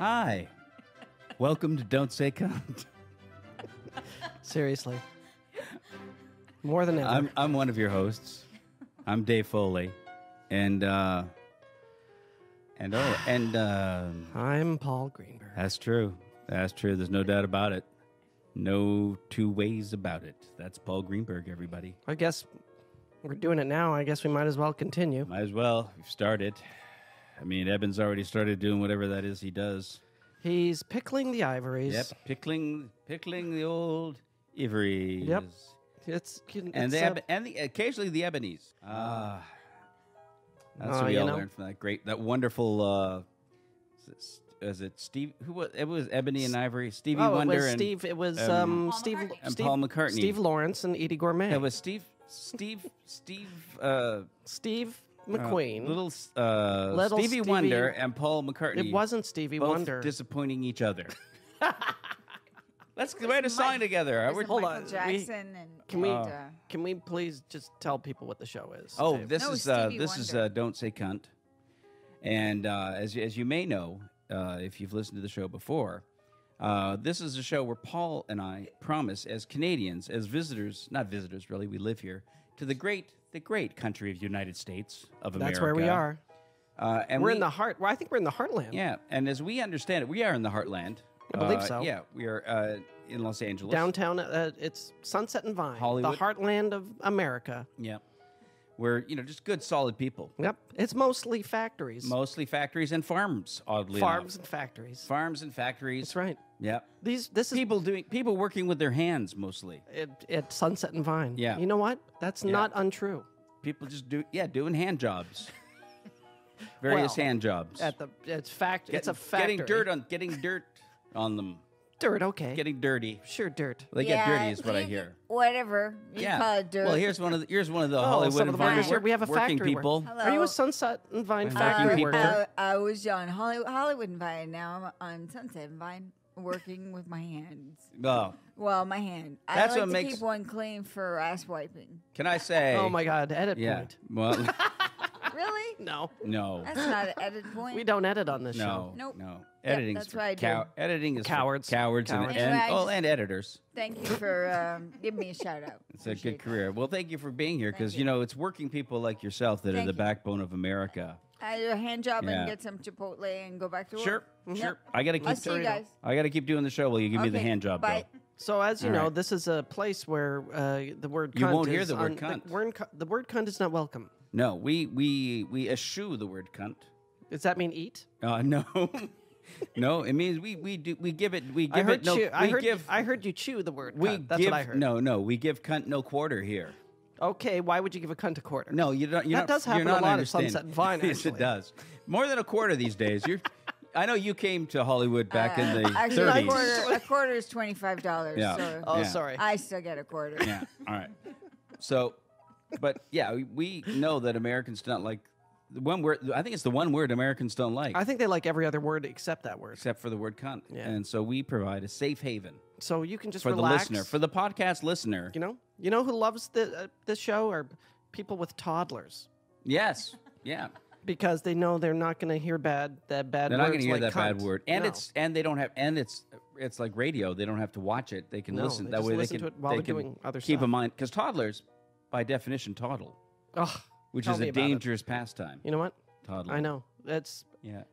Hi. Welcome to Don't Say Cunt. Seriously. More than ever. I'm one of your hosts. I'm Dave Foley. And I'm Paul Greenberg. That's true. That's true. There's no doubt about it. No two ways about it. That's Paul Greenberg, everybody. I guess we're doing it now. I guess we might as well continue. Might as well. We've started. I mean, Eban's already started doing whatever that is he does. He's pickling the ivories. Yep, pickling the old ivories. Yep. Occasionally the ebonies. That's what we all learned from that wonderful. Is it Steve? Who was it? Was Ebony and Ivory? Stevie Wonder and Steve. It was Steve and Paul McCartney. Steve Lawrence and Edie Gourmet. It was Steve McQueen. Little Stevie Wonder and Paul McCartney. It wasn't Stevie both Wonder. Disappointing each other. Let's write a song together. Hold on. Jackson Can we please just tell people what the show is? Oh, Dave? this is Don't Say Cunt, and as you may know, if you've listened to the show before, this is a show where Paul and I promise, as Canadians, as visitors, not visitors really, we live here, to the great country of the United States of America. That's where we are. And we're in the heart. Well, I think we're in the heartland. Yeah, and as we understand it, we are in the heartland. I believe so. Yeah, we are in Los Angeles. Downtown, it's Sunset and Vine. Hollywood. The heartland of America. Yeah. We're, just good, solid people. Yep. It's mostly factories. Mostly factories and farms, oddly Farms enough. and factories. Farms and factories. That's right. Yeah. This is people working with their hands mostly. At Sunset and Vine. Yeah. You know what? That's not untrue. People just doing hand jobs. Various hand jobs. It's a factory. Getting dirt on them. Dirt, okay. Getting dirty. Sure, dirt. They get dirty is what I hear. Whatever. You call it dirt. Well, here's one of the Hollywood we have a working factory people. Hello. Are you a Sunset and Vine factory worker? I was on Hollywood and Vine. Now I'm on Sunset and Vine, working with my hands. Oh. Well, my hand. That's I what like to makes. keep one clean for ass wiping. Can I say? Oh my God! Edit point. Well. Really? No. That's not an edit point. We don't edit on this show. Nope. No. Yep, Editing that's is what I do. Editing is Cowards. For cowards. And editors. Thank you for giving me a shout out. It's a good career. Well, thank you for being here because it's working people like yourself that are the backbone of America. I do a hand job and get some Chipotle and go back to work. Sure. Yep. I gotta I'll see you guys. I gotta keep doing the show while you give me the hand job. Bye. Though. So as you know, right. this is a place where the word cunt You won't hear is the word cunt. The word cunt is not welcome. No, we eschew the word cunt. Does that mean eat? No. No, it means we give it. I heard you chew the word cunt. That's what I heard. No, we give cunt no quarter here. Okay, why would you give a cunt a quarter? No, you don't. That does happen a lot at Sunset and Vine. Yes, it does. More than a quarter these days. I know you came to Hollywood back in the 30s. A quarter is $25. Yeah. So sorry. I still get a quarter. Yeah. All right. So, but yeah, we know that Americans don't like the one word. I think it's the one word Americans don't like. I think they like every other word except that word. Except for the word cunt. Yeah. And so we provide a safe haven. So you can just for relax. the listener, for the podcast listener. You know who loves this show are people with toddlers. Yes. Yeah. Because they know they're not going to hear bad words. They're not going to hear that cunt. bad word, and it's like radio. They don't have to watch it. They can listen. That way they can to it while they're doing other keep stuff. in mind because toddlers, by definition, toddle, which is a dangerous pastime. You know what? Toddler. I know. It's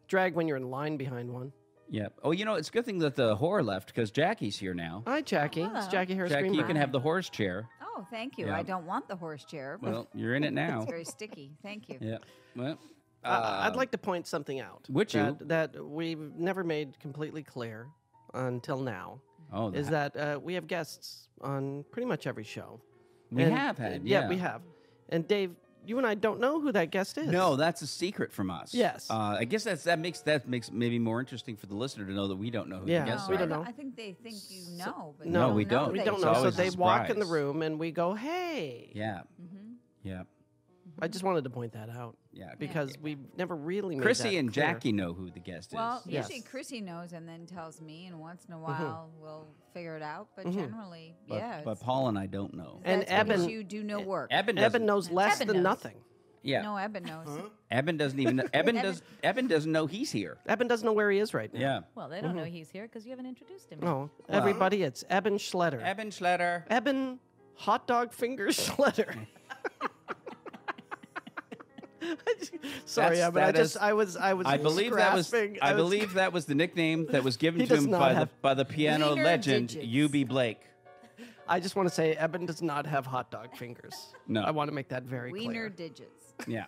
drag when you're in line behind one. Yeah. Oh, it's a good thing that the whore left because Jackie's here now. Hi, Jackie. Hello. It's Jackie Harris Jackie, Greenberg. you can have the horse chair. Oh, thank you. Yeah. I don't want the horse chair. Well, you're in it now. It's very sticky. Thank you. Yeah. Well. I'd like to point something out. Would you? That we've never made completely clear until now. Oh, is that we have guests on pretty much every show. We have had. Yeah, we have. And Dave, you and I don't know who that guest is. No, that's a secret from us. Yes. I guess that makes maybe more interesting for the listener to know that we don't know who the guests are. We don't know. I think they think you know. But no, we don't. We don't know. So they walk in the room and we go, hey. Yeah. Yeah. I just wanted to point that out. Yeah. Because we've never really made Crissy that and clear. Jackie know who the guest is. Well, usually Crissy knows and then tells me, and once in a while we'll figure it out. But generally, But Paul and I don't know. And That's because Eban, you do no work. Eban knows less than knows. nothing. Yeah. No, Eban knows. Eban doesn't even. Eban doesn't know he's here. Eban doesn't know where he is right now. Yeah. Well, they don't know he's here because you haven't introduced him. Oh, everybody, it's Eban Schletter. Eban Schletter. Eban Hot Dog Fingers Schletter. Sorry, That's- Eban. that is- I was I believe that was. grasping. I believe that was the nickname that was given He to does him not by the have- piano Wiener legend digits. U.B. Blake. I just want to say Eban does not have hot dog fingers. No. I want to make that very Wiener clear. digits. Yeah.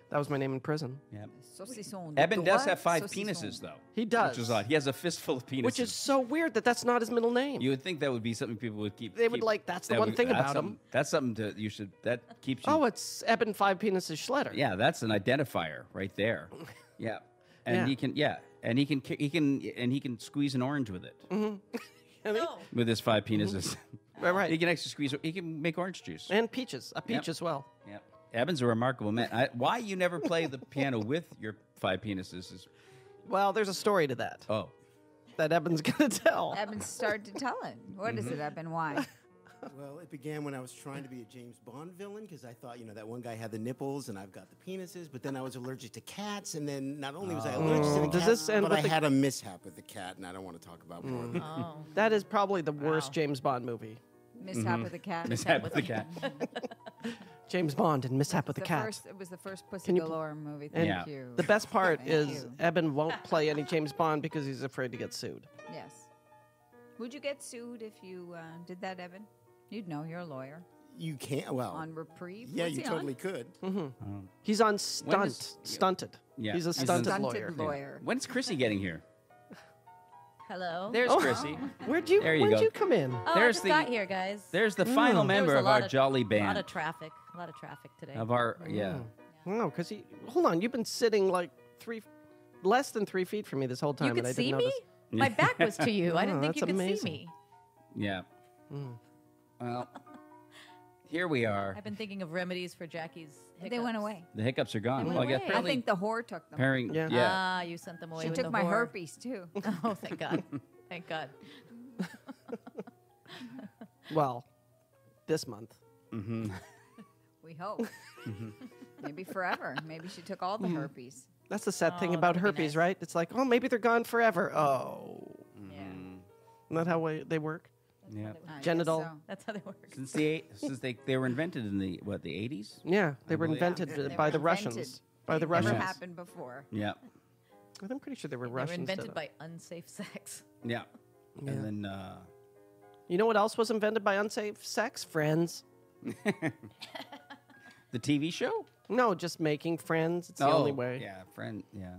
That was my name in prison. Yeah. Saucisson de Eban does doigt, have 5 saucisson. penises, though. He does. Which is odd. He has a fistful of penises. Which is so weird that that's not his middle name. You would think that would be something people would keep. They would like, that's the one thing that's about him. something- That's something to you should. That keeps you. Oh, it's Eban Five Penises Schletter. Yeah, that's an identifier right there. Yeah, and Yeah. he can. Yeah, and he can squeeze an orange with it No. with his 5 penises. Right. He can actually squeeze. He can make orange juice. And peaches. A peach Yep. as well. Yeah, Eban's a remarkable man. Why you never play the piano with your 5 penises is Well, there's a story to that that Eban's going to tell. Eban started to tell it. What is it, Eban? Why? Well, it began when I was trying to be a James Bond villain because I thought, that one guy had the nipples and I've got the penises, but then I was allergic to cats, and then not only was I allergic to the Does cat, this end but with I the- had a mishap with the cat, and I don't want to talk about more of it. Oh. That is probably the worst Wow. James Bond movie. Mishap with a cat. mishap with the cat. James Bond and Mishap with a Cat. It was the first Pussy Can you Galore movie. And Thank Yeah. you. the best part Thank is you. Eban won't play any James Bond because he's afraid to get sued. Yes. Would you get sued if you did that, Eban? You'd know. You're a lawyer. You can't, well, On reprieve? yeah, What's you he totally on? could. He's on does- stunted. Yeah. He's a He's a stunted Stunted lawyer. lawyer. When's Crissy getting here? Hello. There's Oh. Crissy. Where'd you There you when'd go. you come in? Oh, I There's just the- got here, guys. There's the final There was member a of lot our jolly A lot band. of traffic. A lot of traffic today. Of our yeah. No, because hold on, you've been sitting like less than 3 feet from me this whole time, you and could I see didn't me? notice. My back was to you. I Oh, didn't think that's you could see amazing. me. Yeah. Well, here we are. I've been thinking of remedies for Jackie's hiccups. They went away. The hiccups are gone. They Well, I went guess away. I apparently think the whore took them. pairing. Yeah. Yeah. Ah, you sent them away She with took the my whore. herpes, too. Oh, thank God. Thank God. Well, this month. We hope. Maybe forever. Maybe she took all the herpes. That's the sad thing Oh, about that would be herpes, nice. right? It's like, oh, maybe they're gone forever. Oh, Yeah. isn't that how they work? Yeah. I guess Genital. so. That's how they work. Since they were invented in the 80s. Yeah, they were believe- invented They by were the invented. Russians. By the Never Russians. Yes. happened before. Yeah. I'm pretty sure they were They were Russians. invented did by unsafe sex. Yeah. Yeah. And then You know what else was invented by unsafe sex? Friends. the TV show. No, just making friends. It's the only way. Yeah, friend. Yeah.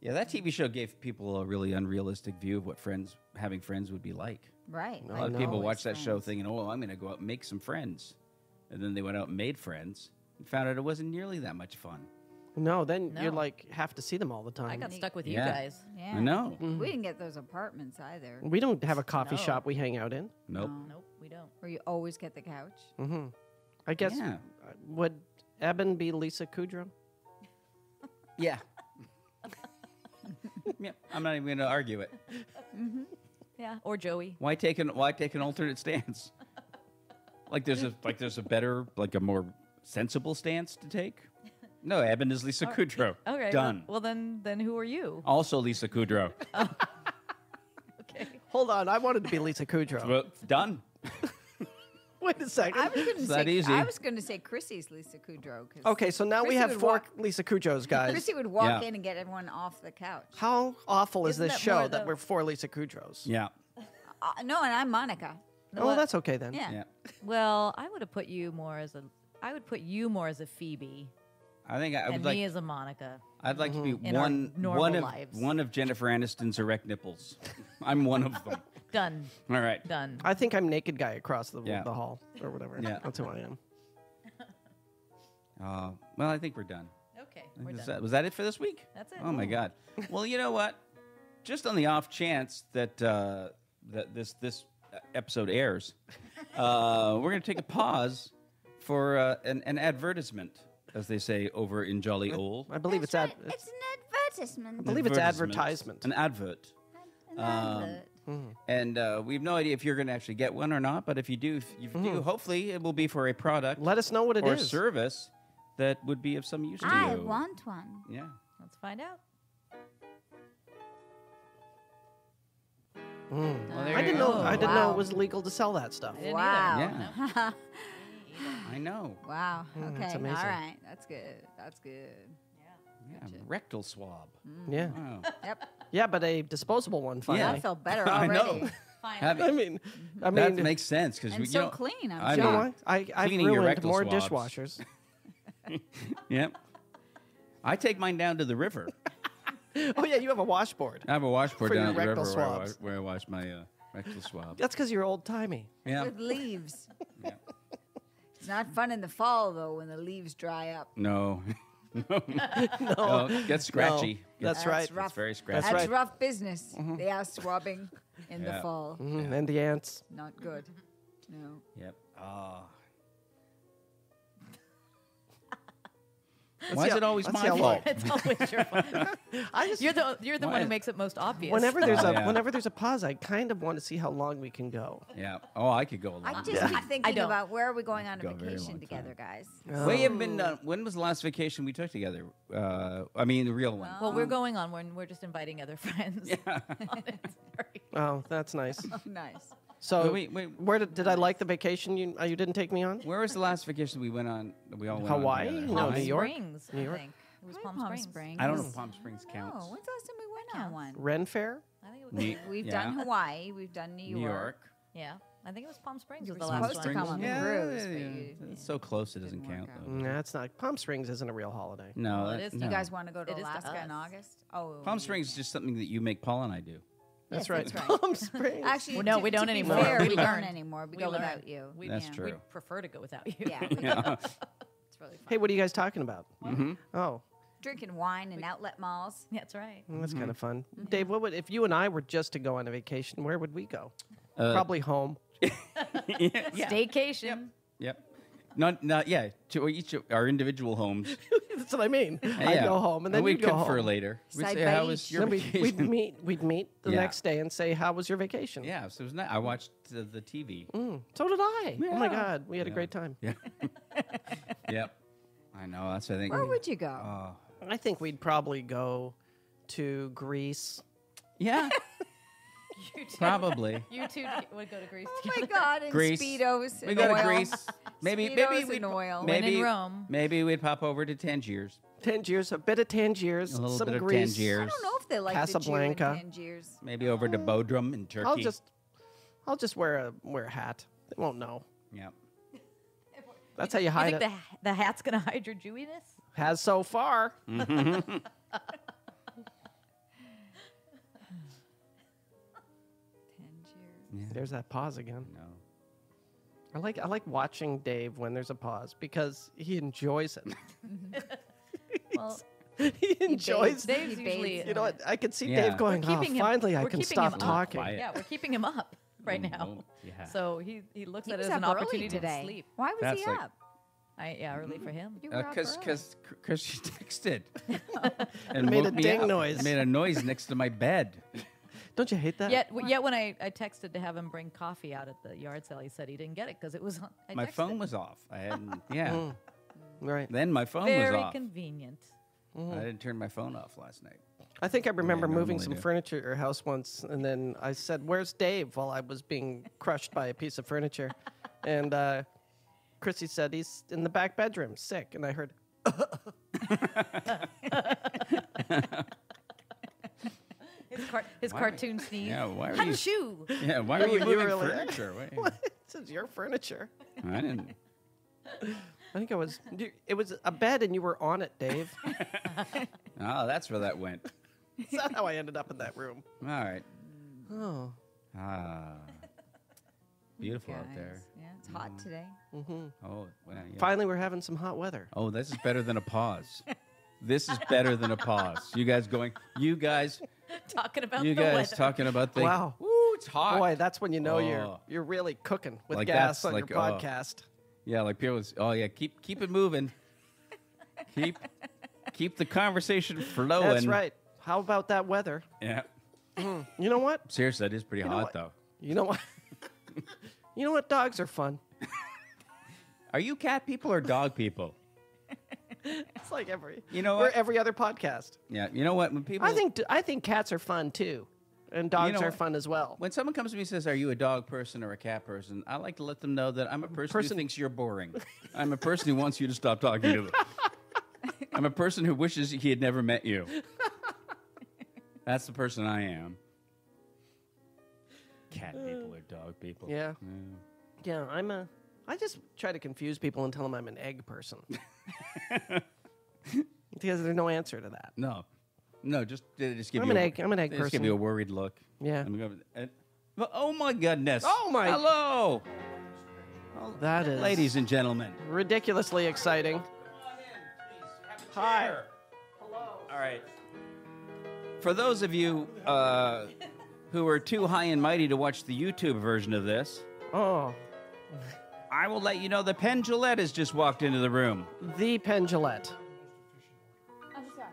Yeah, that TV show gave people a really unrealistic view of what having friends would be like. Right. A lot of know. people Always watch that show friends. thinking, "Oh, I'm going to go out and make some friends," and then they went out and made friends and found out it wasn't nearly that much fun. No, then you're No. like have to see them all the time. I got stuck with you Yeah. guys. Yeah. I know. We didn't get those apartments either. We don't have a coffee No. shop we hang out in. Nope. Nope, we don't. Where you always get the couch. I guess Yeah. would Eban be Lisa Kudrow? Yeah. Yeah. I'm not even going to argue it. Yeah, or Joey. Why take an alternate stance? Like there's a better, like a more sensible stance to take. No, Eban is Lisa Kudrow. Okay. Done. Well, then who are you? Also Lisa Kudrow. Okay. Hold on, I wanted to be Lisa Kudrow. Well, done. Wait a second. I was going to It's say. that easy. I was going to say Chrissy's Lisa Kudrow. 'cause Okay, so now we Crissy have would 4 walk- Lisa Kudrows, guys. Crissy would walk Yeah. in and get everyone off the couch. How awful is Isn't this that show more that the- we're 4 Lisa Kudrows? Yeah. No, and I'm Monica. Oh, well, that's okay then. Yeah. Yeah. Well, I would have put you more as a. I would put you more as a Phoebe, I think I would and like. me as a Monica. I'd like to be In our one normal of lives. one of Jennifer Aniston's erect nipples. I'm one of them. Done. All right. Done. I think I'm naked guy across the Yeah. hall or whatever. Yeah. That's who I am. Well, I think we're done. Okay, we're done. Was that it for this week? That's it. Oh my God. Well, you know what? Just on the off chance that that this episode airs, we're going to take a pause for an advertisement, as they say over in Jolly Old. I believe it's That's ad. right. It's an advertisement. I believe it's advertisement. An advert. An advert. And we have no idea if you're going to actually get one or not. But if you do, hopefully it will be for a product Let us know what it or is. service that would be of some use to I you? want one. Yeah. Let's find out. Well, there I you didn't know. go. I didn't know Wow. it was legal to sell that stuff. didn't Wow. Yeah. I know. Wow. Okay. that's All amazing. right. That's good. That's good. Yeah, rectal swab. Yeah, Wow. Yep. yeah, but a disposable one. I Finally. felt better I already. know. I mean, That makes sense because And so clean. I I'm you know. know sure. what? I've Cleaning your ruined rectal more swabs. dishwashers. Yep. I take mine down to the river. Oh yeah, you have a washboard. I have a washboard For down your at the river rectal swabs. where I wash my rectal swab. That's because you're old timey. Yeah. With leaves. Yeah. It's not fun in the fall though when the leaves dry up. No. No, Oh, it gets scratchy. that's right. rough. It's very scratchy. That's right. rough business. They are swabbing in the Yeah. fall. And the ants. Not good. No. Yep. Ah. Why is see it how- always let's my see how fault? It's always your fault. I just, You're the Why one who is- makes it most obvious. whenever there's Yeah. whenever there's a pause, I kind of want to see how long we can go. Yeah. Oh, I could go a I lot. just keep thinking don't. about where are we going on a Go a very vacation long together, guys. We have been. When was the last vacation we took together? I mean, the real one. Well, we're going on when we're just inviting other friends. Sorry. Oh, that's nice. Oh, nice. So, Wait. where did I like the vacation you didn't take me on? Where was the last vacation we went on? That we all went Hawaii? On together? No, Palm New York? Springs, New York? I think. It was Why Palm Springs. I don't know if Palm Springs counts. Oh, when's the last time we went on one? Ren Fair? I think it was, New- We've yeah. done Hawaii. We've done New York. New York. yeah, I think it was Palm Springs You was were the last supposed to one. come on the Yeah, cruise, but yeah, you it's so close it doesn't didn't work count out. though. Nah, it's not. Palm Springs isn't a real holiday. No, Well, it that- is to no. You guys want to go to It is to Alaska in us. August? Oh, Palm Springs is just something that you make Paul and I do. That's Yes, right. that's right. Palm Springs. Actually, Well, no, to- we don't to be anymore. Fair, We we don't learned. anymore. We We go learned. without you. That's Yeah. true. We'd prefer to go without you. Yeah, Yeah. it's really fun. Hey, what are you guys talking about? Mm-hmm. Oh, Drinking wine in outlet malls. That's right. that's kind of fun. Mm-hmm. Dave, what would if you and I were just to go on a vacation? Where would we go? Uh, Probably home. Staycation. Yep. Not yeah. To each of our individual homes. That's what I mean. I'd Yeah. go home and then we'd you'd go confer home. later. We'd Side say, by "How was each. your Then vacation?" we'd meet the Yeah. next day and say, "How was your vacation?" Yeah, so it was nice. I watched the TV. So did I. Oh my Yeah. God, we had a Yeah. great time. Yeah. Yep. I know. That's what I think. Where would you go? Oh. I think we'd probably go to Greece. Yeah. You two, Probably. You two would go to Greece Oh my together. God! And Greece. speedos. We and go to oil. Greece. Maybe Speedos we'd and oil. When maybe in Rome. maybe we'd pop over to Tangiers. Tangiers, a bit of Tangiers, A little some bit of Greece. Tangiers. I don't know if they like Casablanca. the Jew in Tangiers. Maybe over to Bodrum in Turkey. I'll just wear a hat. They won't know. Yeah. That's how you You hide think it. the hat's gonna hide your Jewiness? Has so far. Tangiers. There's that pause again. No. I like watching Dave when there's a pause because he enjoys it. Well, He enjoys. Dave's He usually. bathes You know what? I could see Yeah. Dave going. We're Oh, keeping him- finally, I we're can keeping stop him up. talking. Quiet. Yeah, we're keeping him up right now. Oh, yeah. So he looks He at it was as an up early opportunity today. to sleep. Why was That's he like- up? Early for him. You were up Because early. she texted and Made a woke me ding up. noise. Made a noise next to my bed. Don't you hate that? Yet when I texted to have him bring coffee out at the yard sale, he said he didn't get it because it was on. I My texted. phone was off. I hadn't. Yeah. Right. Then my phone very was off. convenient. I didn't turn my phone off last night. I think I remember moving normally some do. furniture at your house once, and then I said, "Where's Dave?" while I was being crushed by a piece of furniture, and Crissy said he's in the back bedroom, sick, and I heard. His cartoon sneeze. Yeah. Why are you? Achoo! Yeah. Why are you You moving were like- furniture? Why- What? This is your furniture. I didn't. I think it was. It was a bed, and you were on it, Dave. Oh, that's where that went. That's how I ended up in that room. All right. Oh. Ah. Beautiful out there. Guys, yeah, it's hot today. Oh. Well, yeah. Finally, we're having some hot weather. Oh, this is better than a pause. This is better than a pause. You guys going? You guys Talking about You the guys weather. talking about the Wow. Ooh, it's hot. Boy, that's when you know Oh. you're really cooking with Like gas that's on like, your podcast. Yeah, like people. Oh yeah, keep it moving. keep the conversation flowing. That's right. How about that weather? Yeah. You know what? Seriously, that is pretty know hot what? though. You know what? You know what? Dogs are fun. Are you cat people or dog people? like every. You know we're what? every other podcast. Yeah, you know what? When people, I think cats are fun too, and dogs know are what? fun as well. when someone comes to me and says, "Are you a dog person or a cat person?" I like to let them know that I'm a person who thinks you're boring. I'm a person who wants you to stop talking to them. I'm a person who wishes he had never met you. That's the person I am. Cat people or dog people. Yeah. Yeah, I just try to confuse people and tell them I'm an egg person. Because there's no answer to that. No, just give I'm you. an egg They just give person. you a worried look. Yeah. Oh my goodness! Oh, my- Hello, That is ladies and gentlemen. ridiculously exciting. Hi. All right. For those of you who are too high and mighty to watch the YouTube version of this, Oh, I will let you know that Penn Jillette has just walked into the room. the Penn Jillette. I'm sorry.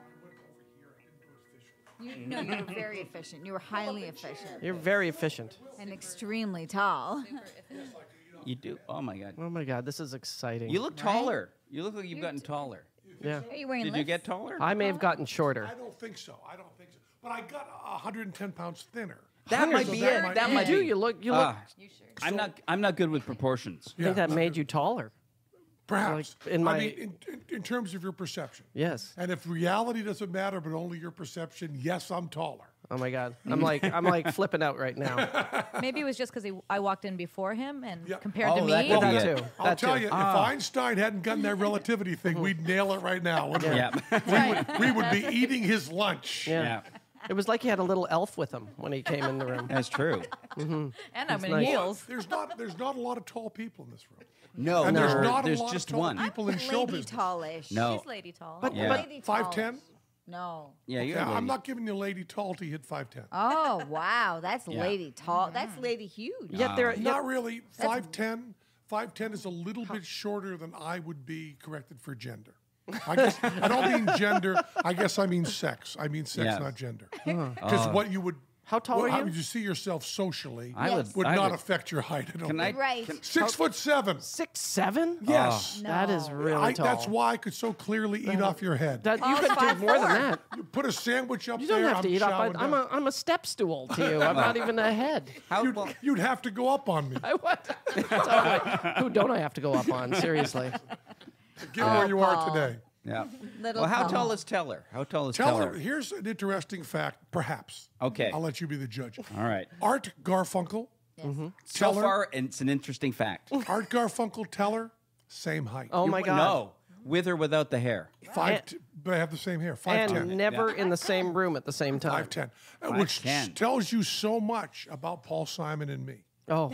No, you were very efficient. You were highly efficient You're very efficient. and extremely tall. You do? Oh my God! Oh my God, this is exciting. You look taller. You look like you've gotten taller. Yeah. Are you wearing Did you get taller? I may have gotten shorter. I don't think so. But I got 110 pounds thinner. That might So be that it. might That be might You do. be. You look. I'm not good with proportions. I think that made you taller. Perhaps. Like, in my- I mean, in terms of your perception. Yes. And if reality doesn't matter, but only your perception, yes, I'm taller. Oh my God. I'm like flipping out right now. Maybe it was just because I walked in before him and Yeah. compared Oh, to that me. could be That it. too. I'll That tell too. you, if Einstein hadn't gotten that relativity thing, we'd nail it right now. wouldn't we? Yeah. We would be eating his lunch. Yeah. Yeah. It was like he had a little elf with him when he came in the room. That's true. And I'm in nice. heels. There's not a lot of tall people in this room. No, And there's not there's a lot just of tall one. people in show Lady business. tallish. No. She's lady tall. But, Yeah. but Lady 5'10"? tallish. No. Yeah, you're. Yeah, a lady. I'm not giving you lady tall till you hit 5'10". Oh wow, that's Yeah. lady tall. That's lady huge. Yet there. Not really. 5'10". 5'10" is a little bit shorter than I would be corrected for gender. I guess I don't mean gender. I guess I mean sex. I mean sex, Yeah. not gender. Because what you would. How tall are How you? would you see yourself socially I Yes. would. would I not would- affect your height. I don't Can I? think. Right. Can, 6'7". 6'7"? Yes. That is really tall. That's why I could so clearly eat off your head. That you Oh, could do 5'4". more than that. You put a sandwich up You there. don't have to I'm eat up. chowing I'm down. I'm a step stool to you. I'm not even a head. how, well, You'd have to go up on me. What? Totally. Who don't I have to go up on? Seriously. Get where you are Paul. today. yeah. Little Well, how tall. tall is Teller? How tall is Tell Teller? her, here's an interesting fact, perhaps. Okay. I'll let you be the judge. All right. Art Garfunkel, So Teller. far, it's an interesting fact. Art Garfunkel, Teller, same height. Oh my God. No, with or without the hair. But I have the same hair. And 5'10". never in the same room at the same time. 5'10", which 5'10". tells you so much about Paul Simon and me. Oh,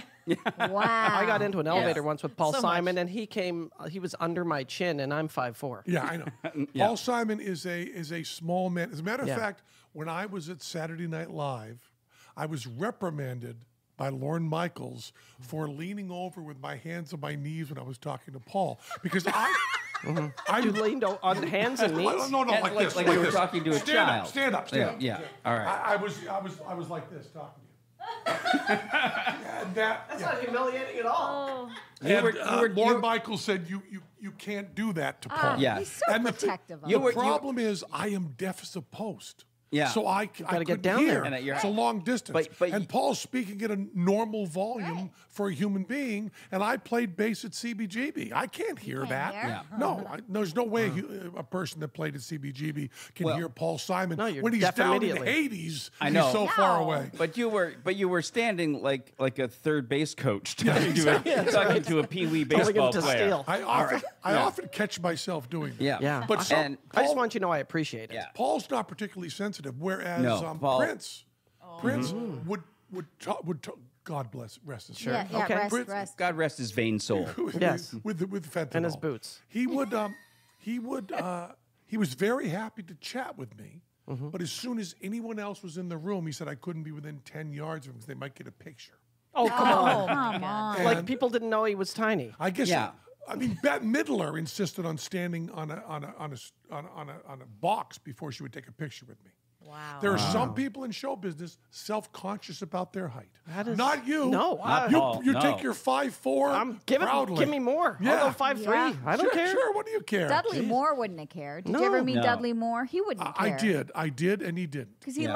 Wow. I got into an elevator once with Paul So Simon, much. and he came. He was under my chin, and I'm 5'4". Yeah, I know. Paul Simon is a small man. As a matter of Yeah. fact, when I was at Saturday Night Live, I was reprimanded by Lorne Michaels for leaning over with my hands on my knees when I was talking to Paul because I You leaned on hands and knees. No, And like this. like you were talking to a stand child. Up, stand up, stand Yeah, up. yeah. All right. I was like this talking to you. And That's not humiliating at all. Lorne Michaels said you can't do that to Paul. Yeah. He's so And protective of the him. problem is I am deaf as a post. Yeah. So I gotta get couldn't down hear. there. And you're- It's a long distance. But and Paul's speaking at a normal volume for a human being, and I played bass at CBGB. I can't hear can't that. hear? Yeah. No, there's no way a person that played at CBGB can Well- hear Paul Simon No, you're when he's deaf down immediately. in Hades. I know. He's so far No. away. But you were standing like a third base coach talking to a pee wee Telling him baseball to player. steal. I often catch myself doing that. Yeah. Yeah. But so, And- I just Paul- want you to know I appreciate it. Yeah. Paul's not particularly sensitive, whereas No, Paul- Prince would God bless rest his soul. Yeah, yeah, Okay. rest. God rest his vain soul. Yes. with fentanyl And his boots. He was very happy to chat with me, but as soon as anyone else was in the room, he said I couldn't be within 10 yards of him because they might get a picture. Oh, come on. Come on. Like And people didn't know he was tiny. I guess. Yeah. I mean, Bette Midler insisted on standing on a box before she would take a picture with me. Wow. There are some people in show business self-conscious about their height. That is- Not you. No, Not you, Paul, you no. take your 5'4" proudly. Give me more. Yeah. I'll go 5'3". Yeah. I don't care. Sure, what do you care? Dudley Jeez. Moore wouldn't have cared. Did No. you ever meet No. Dudley Moore? He wouldn't care. I did, and he didn't. Because he Yeah.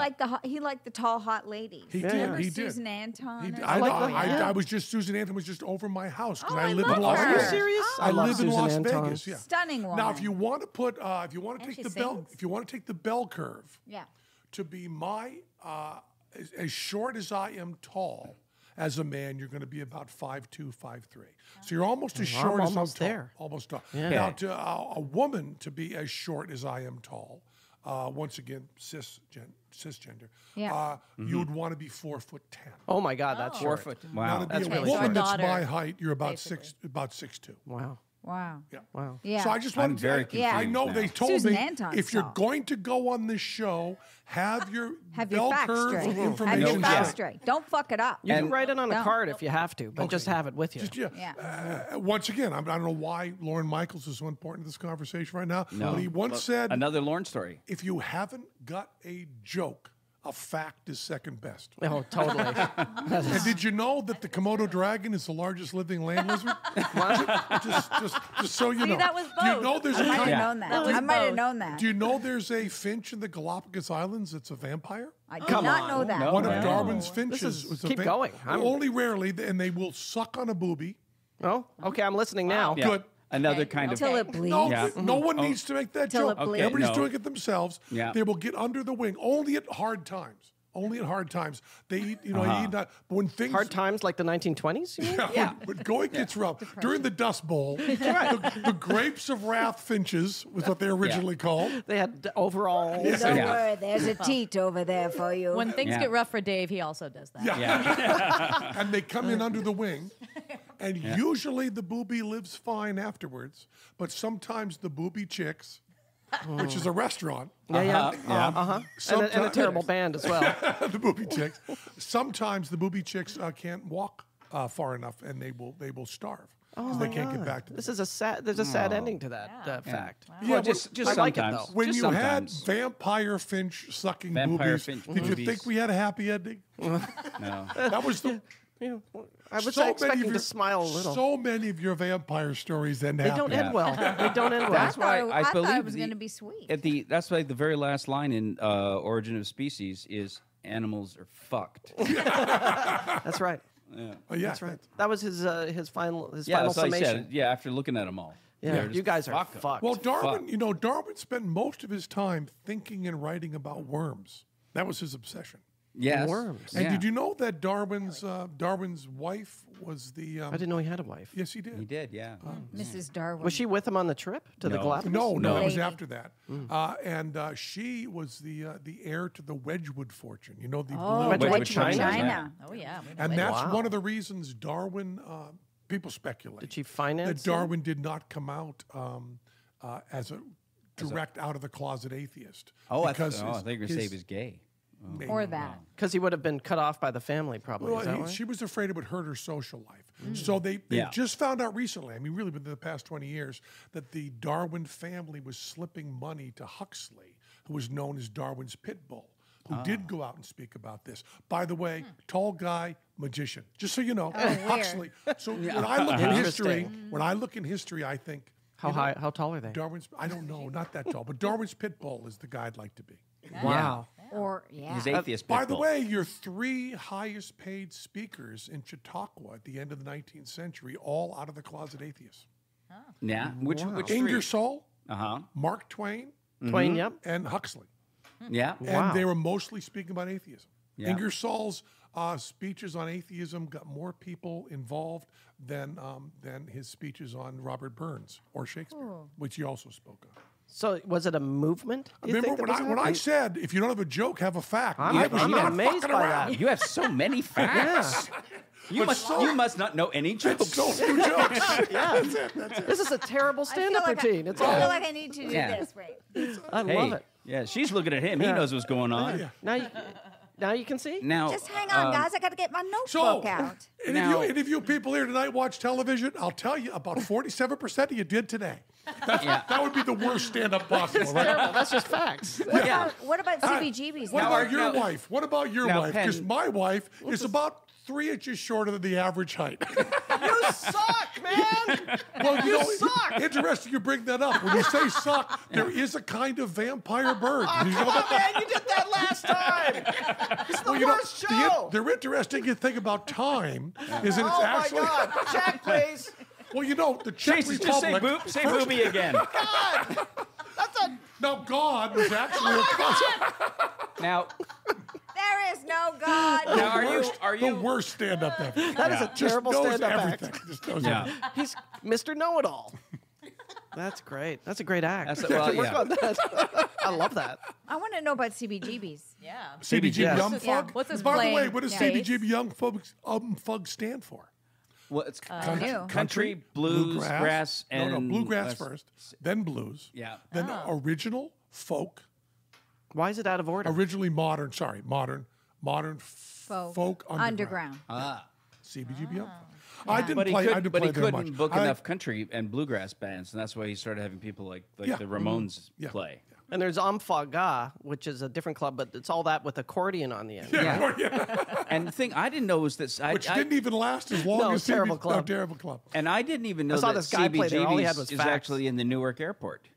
liked the tall hot ladies. He Did did, you ever he did. Susan Anton? He or did. something? I was just Susan Anthony was just over my house because Oh, I I live in love Las her. Vegas. Are you serious? I love live in Susan Las Anton. Vegas. Yeah. Stunning woman. Now, if you want to put, if you want to And take she the bell, sings. if you want to take the bell curve Yeah. to be my as short as I am tall. As a man, you're going to be about 5'2", 5'3". So you're almost as short as I'm almost tall. there. Almost tall. Yeah. Now, to a woman to be as short as I am tall, once again, cisgender, Yeah. you would want to be 4'10". Oh my God, that's 4 short. foot. Now, Wow. to be That's a really woman short. that's Daughter, my height, you're about basically. about 6'2". Wow. Wow. Yeah. Wow. Yeah. So I just I'm wanted very to. Yeah. I know confused they now. told Susan me Anton's if you're tall. going to go on this show, have your Have your bell facts curve straight. information. Have your facts straight. straight. Don't fuck it up. You can And- write it on a No. card if you have to, but just have it with you. Just, yeah. Yeah. Once again, I don't know why Lauren Michaels is so important to this conversation right now. No. But he once said, Another Lauren story. if you haven't got a joke, a fact is second best. Oh, totally. And did you know that the Komodo dragon is the largest living land lizard? just so you know. that was Do you both. know there's I a might have kind- known that. That was I might have both. known that. Do you know there's a finch in the Galapagos Islands that's a vampire? I did Come not on. know that. No. One of No. Darwin's finches This is- was a keep going. I'm- Only rarely, and they will suck on a booby. Oh, okay. I'm listening now. Yeah. Good. Another kind of. Till it bleeds. No, Yeah. no one needs to make that Till joke. it bleeds. Everybody's No. doing it themselves. Yeah. They will get under the wing only at hard times. Only at hard times. They eat, you know, Uh-huh. you eat not, but when things Hard times like the 1920s? You mean? when going gets rough during the Dust Bowl, the grapes of wrath finches was what they originally called. They had overalls. Don't Yeah. worry, there's a teat over there for you. When things Yeah. get rough for Dave, he also does that. Yeah. Yeah. And they come in under the wing, and usually the booby lives fine afterwards. But sometimes the booby chicks, which is a restaurant, Yeah, yeah. Yeah. And a terrible band as well. the booby chicks. Sometimes the booby chicks can't walk far enough, and they will starve because they can't get back to. This is a sad. There's a sad ending to that fact. Well, just I like it, sometimes. though. When Just you sometimes. had vampire finch sucking Vampire boobies, finch did you boobies. think we had a happy ending? No. That was the. Yeah, I was so many expecting of to your, smile a little. So many of your vampire stories end They don't happy. end well. They don't end well. That's why I thought believe it was the- going to be sweet. That's why the very last line in Origin of Species is animals are fucked. That's right. Oh, yeah, That's right. That was his final Yeah, final that's what I summation. said. Yeah, after looking at them all. Yeah, They're you just guys are 'em. fucked. Well, Darwin, Fuck. Darwin spent most of his time thinking and writing about worms. That was his obsession. Yes. Worms. And Yeah. did you know that Darwin's wife was the? I didn't know he had a wife. Yes, he did. He did, yeah. Mrs. Darwin. Was she with him on the trip to the No. Galapagos? No, it was Lady. after that. And she was the heir to the Wedgwood fortune. You know, the Oh, blue. Wedgwood China. China. Oh, yeah. we know And it. that's Wow. one of the reasons Darwin, people speculate. Did she finance that Darwin did not come out as a direct out of the closet atheist? Oh, I because think you're going to say he was gay. maybe. or that. Because he would have been cut off by the family, probably. Well, Is that why? she was afraid it would hurt her social life. So they Yeah. just found out recently, I mean, really within the past 20 years, that the Darwin family was slipping money to Huxley, who was known as Darwin's pit bull, who did go out and speak about this. By the way, tall guy, magician. Just so you know, Huxley. So when I look in history, I think How high? How tall are they? Darwin's, I don't know, not that tall, but Darwin's pit bull is the guy I'd like to be. Wow. Or, yeah. He's atheist. By pit the bull. way, your three highest paid speakers in Chautauqua at the end of the 19th century, all out of the closet atheists. Yeah. Which three? Ingersoll, Uh-huh. Mark Twain, Twain, yep. and Huxley. Yeah. Wow. And they were mostly speaking about atheism. Yeah. Ingersoll's speeches on atheism got more people involved than his speeches on Robert Burns or Shakespeare, which he also spoke on. So was it a movement? do you Remember think, that was when I happening? said, if you don't have a joke, have a fact. I'm not amazed fucking by around. that. You have so many facts. You must not know any jokes. So few jokes. Yeah. This is a terrible stand-up routine. It's I feel all. like I need to do Yeah. this, right? I Hey, love it. yeah, she's looking at him. He knows what's going on. Now Now you can see? Now, Just hang on, guys. I got to get my notebook out. Any of you people here tonight watch television, I'll tell you about 47% of you did today. That would be the worst stand-up possible, right? Terrible. That's just facts. What about CBGBs? What now? about your wife? What about your Now, wife? Penn- Because my wife is about 3 inches shorter than the average height. You suck, man. Well, you suck. Interesting you bring that up. When you say suck, there is a kind of vampire bird. You know Oh, about that? man, you did that last time. It's the Well, you know, worst show. the interesting thing about time is that it's Oh, actually. my God. Check, please. Well, you know, the Czech Jesus, just say, Republic. say booby again. God. That's a... Now, God was actually a concept. Now, There is no God. now are The you? worst stand-up ever. That is a Just terrible knows stand-up everything. act. Just knows Yeah. everything. He's Mr. Know-It-All. That's great. That's a great act. That's well, Work yeah. on that. I love that. I want to know about CBGBs. Yeah. CBGB Yes. Young Yeah. Fug? What's his By the way, plain what does face? CBGB Young Fug stand for? Well, it's new. country, blues, grass, and no, bluegrass first, then blues, Yeah. then original folk, Why is it out of order? originally modern. Sorry, modern folk underground. Underground. CBGB Young Fug. I didn't But he, play. I could, didn't but play he there couldn't much. book I- enough country and bluegrass bands, and that's why he started having people like Yeah. the Ramones Yeah. play. And there's Amfaga, which is a different club, but it's all that with accordion on the end. Yeah. And the thing I didn't know was that Which didn't even last as long No, as terrible CBGB. club. No, terrible club. and I didn't even know saw that this guy play there. All he had CBGB's was is facts. actually in the Newark airport.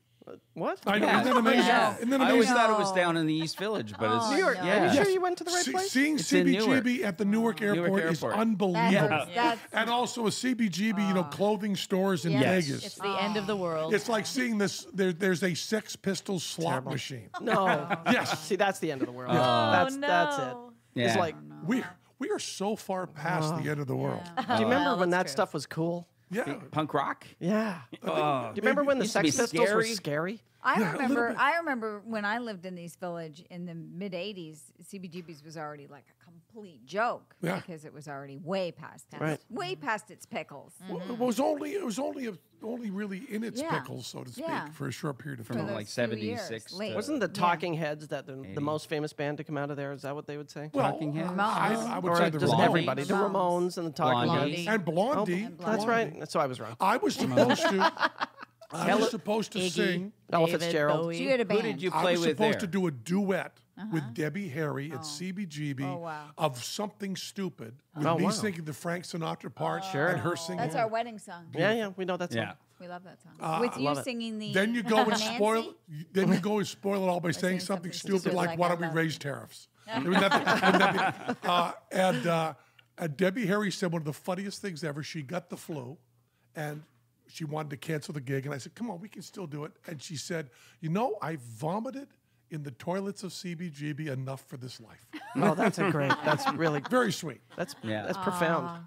What? I know. Yeah. Isn't that amazing? Yeah. Isn't that I always amazing? thought it was down in the East Village, but it's New York. Yeah. Are you sure you went to the right place? Seeing It's in Newark. CBGB at the Newark Airport is Airport. unbelievable. That's And also a CBGB, clothing stores in Yes. Vegas. It's the end of the world. It's like seeing this. There's a Sex Pistols slot machine. No. Yes, See, that's the end of the world. Oh, That's it. no. It's Yeah. like, we are so far past the end of the world. do you remember Well, when that that's true. stuff was cool? Yeah, Punk rock. Yeah. Oh. Do you remember when the Used to be Sex Pistols were scary. scary? I Yeah, a little remember. bit. I remember when I lived in the East Village in the mid '80s. CBGB's was already like a complete joke Yeah. because it was already way past Right. way past its pickles. Well, it was only really in its Yeah. pickles, so to speak, Yeah. for a short period of For time. those like few 76 years late. to- Wasn't the Yeah. Talking Heads that the most famous band to come out of there? Is that what they would say? Well, Talking Heads? I would Or say the just Ramones. everybody? The Ramones. Ramones and the Talking Blondie. Heads. And Blondie. That's right. So I was wrong. I was supposed to. I was supposed to sing. Ella David Fitzgerald. Bowie. So you had a Who band. did you I play was with supposed there? to do a duet with Debbie Harry at CBGB Oh, wow. of Something Stupid, with Oh, me wow. singing the Frank Sinatra part Sure. and her singing. That's our wedding song. Yeah, we know that song. Yeah. We love that song. With you love it. singing the. Then you go and Nancy? spoil. Then you go and spoil it all by saying saying something something stupid stupid like, like "Why I don't we love raise you." tariffs?" Wouldn't that be- and Debbie Harry said one of the funniest things ever. She got the flu, and she wanted to cancel the gig. And I said, "Come on, we can still do it." And she said, I vomited in the toilets of CBGB enough for this life." Oh, that's really, Very sweet. that's Yeah. profound.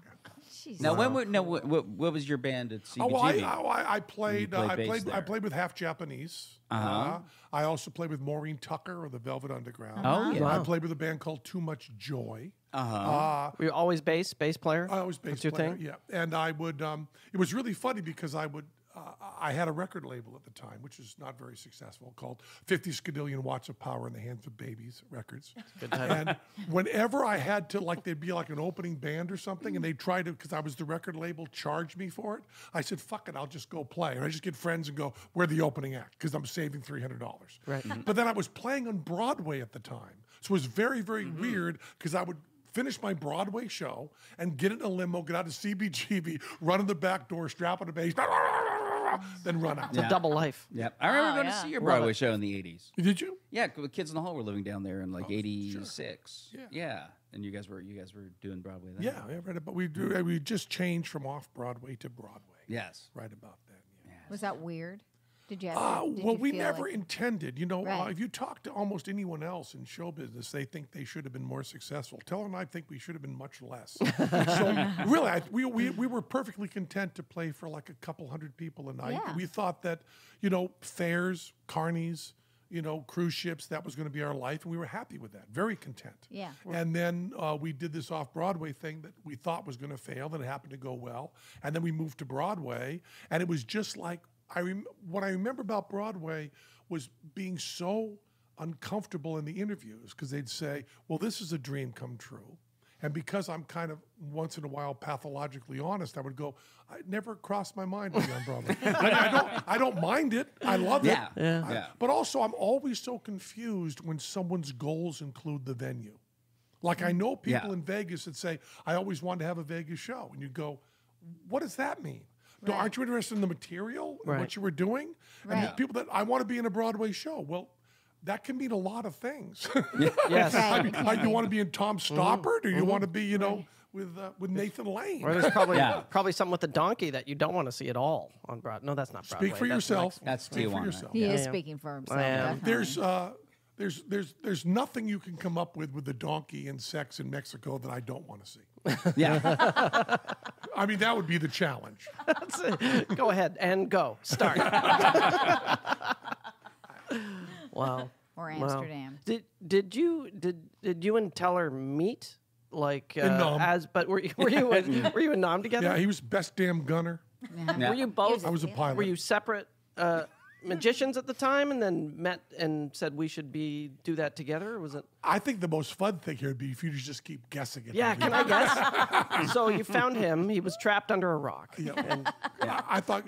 Jeez. Now, what was your band at CBGB? I played. You played I bass played. I there. played with Half Japanese. I also played with Maureen Tucker of the Velvet Underground. Oh, yeah. I played with a band called Too Much Joy. Were you always bass player? I was bass That's your player. thing? Yeah, and I would. It was really funny because I had a record label at the time, which is not very successful, called 50 Skadillion Watts of Power in the Hands of Babies Records. And whenever I had to, there'd be like an opening band or something, and they'd try to, because I was the record label, charge me for it. I said, "Fuck it, I'll just go play." And I just get friends and go, "We're the opening act," because I'm saving $300. Right. But then I was playing on Broadway at the time. So it was very, very weird because I would finish my Broadway show and get in a limo, get out of CBGB, run in the back door, strap on a bass, then run out. It's a double life. Yeah, I remember going to yeah. see your Broadway show in the '80s. Did you? Yeah, the Kids in the Hall were living down there in '86. Yeah, and you guys were doing Broadway then. Yeah, right about we just changed from off Broadway to Broadway. Yes. Right about then. Yeah. Was that weird? Did you? Did Well, you we feel never like- intended. Right. If you talk to almost anyone else in show business, they think they should have been more successful. Teller and I think we should have been much less. So really, we were perfectly content to play for like a couple hundred people a night. Yeah. We thought that, fairs, carnies, cruise ships, that was going to be our life, and we were happy with that. Very content. Yeah. And then we did this off-Broadway thing that we thought was going to fail, that it happened to go well. And then we moved to Broadway, and it was just like, what I remember about Broadway was being so uncomfortable in the interviews because they'd say, well, this is a dream come true. And because I'm kind of once in a while pathologically honest, I would go, it never crossed my mind to be on Broadway. I don't mind it. I love it. Yeah. But also, I'm always so confused when someone's goals include the venue. Like I know people in Vegas that say, I always wanted to have a Vegas show. And you go, what does that mean? Aren't you interested in the material and what you were doing? Right. And people that, I want to be in a Broadway show. Well, that can mean a lot of things. Yes. I mean, like you want to be in Tom Stoppard, or you want to be, you know, with Nathan Lane. Or there's probably something with the donkey that you don't want to see at all on Broadway. No, that's not Broadway. Speak for That's yourself. That's Speak for Tijuana. yourself. He is Yeah. speaking for himself. am. Definitely. There's nothing you can come up with the donkey and sex in Mexico that I don't want to see. Yeah. I mean, that would be the challenge. Go ahead and go. Start. Wow. Or Wow. Amsterdam. Did you and Teller meet like In Nam. but were you in Nam together? Yeah, he was best damn gunner. Yeah. Were you both? I was a pilot. Were you separate magicians at the time, and then met and said we should do that together? Or was it? I think the most fun thing here would be if you just keep guessing it. Yeah, can I guess? So you found him. He was trapped under a rock. Yeah. And I thought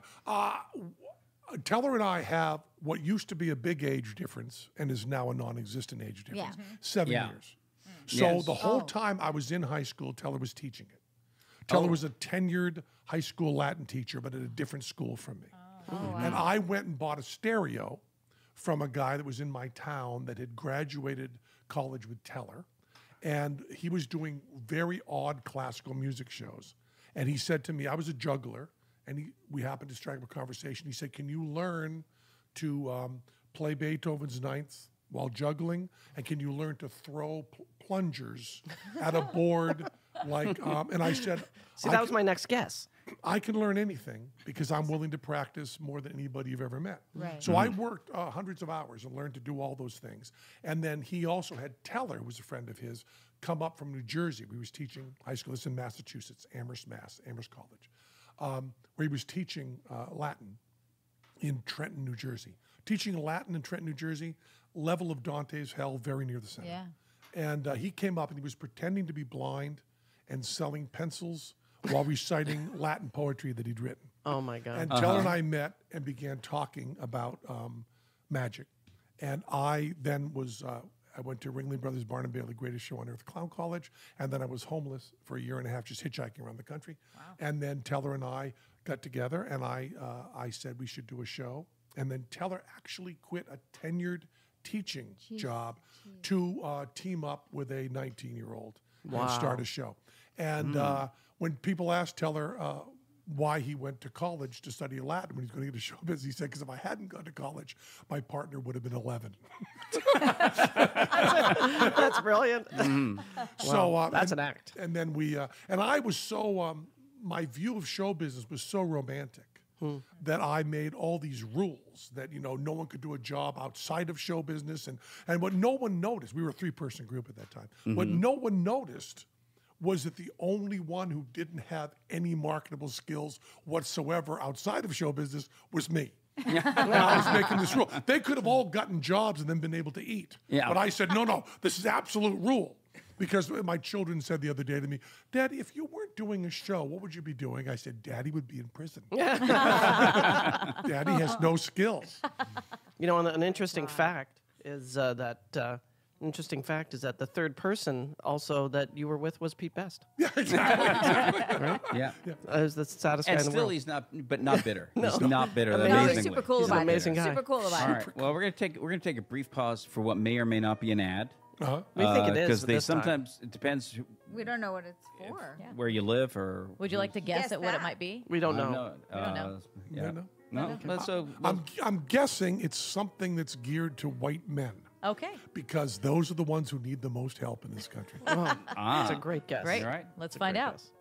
Teller and I have what used to be a big age difference and is now a non-existent age difference. Yeah. 7 Yeah. years. So Yes. the whole time I was in high school, Teller was teaching it. Teller was a tenured high school Latin teacher, but at a different school from me. And I went and bought a stereo from a guy that was in my town that had graduated college with Teller. And he was doing very odd classical music shows. And he said to me, I was a juggler, and we happened to strike up a conversation. He said, can you learn to play Beethoven's Ninth while juggling? And can you learn to throw plungers at a board? And I said, see, that was my next guess. I can learn anything because I'm willing to practice more than anybody you've ever met. Right. So I worked hundreds of hours and learned to do all those things. And then he also had Teller, who was a friend of his, come up from New Jersey. We was teaching high school. This is in Massachusetts, Amherst College, where he was teaching Latin in Trenton, New Jersey. Teaching Latin in Trenton, New Jersey, level of Dante's Hell, very near the center. Yeah. And he came up and he was pretending to be blind and selling pencils while reciting Latin poetry that he'd written. Oh my God. And Teller and I met and began talking about magic. And I then I went to Ringling Brothers Barnum and Bailey Greatest Show on Earth Clown College. And then I was homeless for a year and a half, just hitchhiking around the country. Wow. And then Teller and I got together and I said we should do a show. And then Teller actually quit a tenured teaching job to team up with a 19-year-old and start a show. And when people asked Teller why he went to college to study Latin when he's going to get a show business, he said, because if I hadn't gone to college, my partner would have been 11. That's brilliant. So that's an act. And then and I was so, my view of show business was so romantic. That I made all these rules that, no one could do a job outside of show business. And what no one noticed, we were a 3-person group at that time. What no one noticed was that the only one who didn't have any marketable skills whatsoever outside of show business was me. I was making this rule. They could have all gotten jobs and then been able to eat. Yeah. But I said, no, this is absolute rule. Because my children said the other day to me, Daddy, if you weren't doing a show, what would you be doing? I said, Daddy would be in prison. Daddy has no skills. An interesting fact is that the third person also that you were with was Pete Best. Yeah, exactly. Right? Yeah. Is the saddest guy And in the still, world. he's not bitter. He's not bitter. No, amazingly. he's super cool He's an about amazing it. guy. Super cool about All it. right. Well, we're gonna take a brief pause for what may or may not be an ad. Uh-huh. We think it is because at they this time. sometimes it depends We don't know what it's for. where you live or. Would you like to guess Guess at what it that. might be? We don't I know. don't know. Yeah. No? No. Let's. I'm guessing it's something that's geared to white men Okay. because those are the ones who need the most help in this country. That's a great guess. Great. You're right. Let's That's a find great out. guess.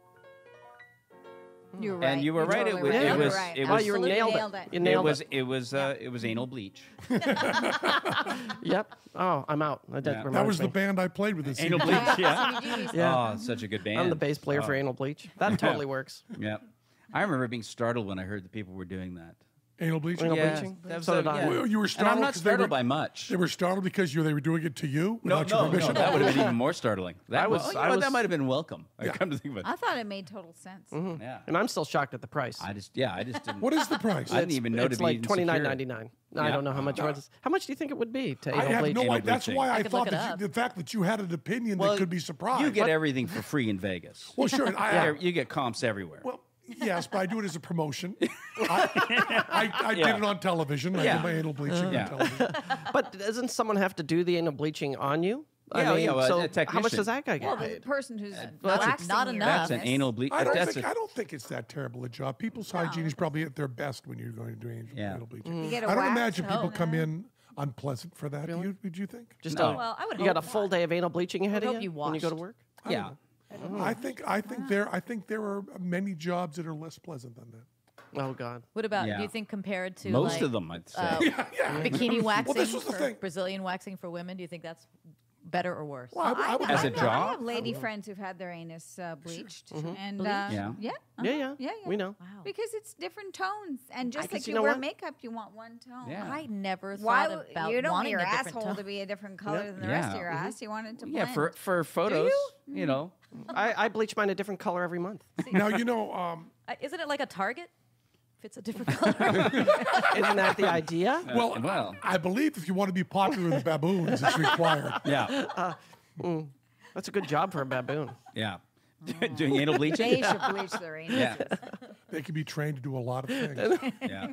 You were right. And you were right. Totally It right. was. You were right. It Oh, was. you Absolutely nailed nailed it. it. You It nailed was. it. It was anal bleach. Yep. Oh, I'm out. That Yeah. That was the me. band I played with. This Anal bleach. Yeah. CBGB's. Yeah. Oh, such a good band. I'm the bass player for Anal Bleach. That totally works. Yeah. I remember being startled when I heard that people were doing that. Anal bleaching? Anal Yeah, bleaching? that was So a- did I. yeah. Well, you were And startled I'm not 'cause they were- startled by much. They were startled because they were doing it to you No, without your permission? that would have been even more startling. That I was, was- you I know, was- that might have been welcome. I Yeah. come to think of it. I thought it made total sense. Yeah. And I'm still shocked at the price. I just didn't. What is the price? I didn't even know it's to be like insecure. $29.99. I Yeah. don't know how much. How much do you think it would be to I anal have bleach? no Anal idea. That's bleaching. why I I could thought look it that up. the fact that you had an opinion Well, that could be surprised. You get everything for free in Vegas. well, sure. You get comps everywhere. Well, yes, but I do it as a promotion. I did it on television. I Yeah. did my anal bleaching Yeah. on television. But doesn't someone have to do the anal bleaching on you? Yeah, yeah, well, a so how much technician. does that guy get Well, the paid? person who's that's waxing not your enough. That's an penis- anal bleach. I don't That's think it's that terrible a job. People's hygiene is probably at their best when you're going to do anal bleaching. You get a I don't wax imagine people and come in unpleasant for that. Would you think? Just No. Well, I would you got a hope full not. day of anal bleaching ahead of hope you you when you go to washed. work. yeah. I think there are many jobs that are less pleasant than that. Oh God. What about, Yeah. do you think compared to Most like, of them, I'd say. bikini waxing this was the for thing. Brazilian waxing for women, do you think that's better or worse? Well, I would As a I job? have lady friends who've had their anus bleached, and Bleached? Yeah. yeah, Yeah. We know. Wow. because it's different tones, and just guess like you you know wear what? makeup, you want one tone. Yeah. I never Why thought about you don't want wanting your a different asshole tone. to be a different color than the Yeah. rest of your ass? You want it to blend. Yeah, for photos, you know. I bleach mine a different color every month. Now you know. Isn't it like a Target? If it's a different color. Isn't that the idea? Well, I believe if you want to be popular with baboons, it's required. Yeah. That's a good job for a baboon. Yeah. Doing anal bleaching? They should bleach their anus. Yeah. They can be trained to do a lot of things. Yeah.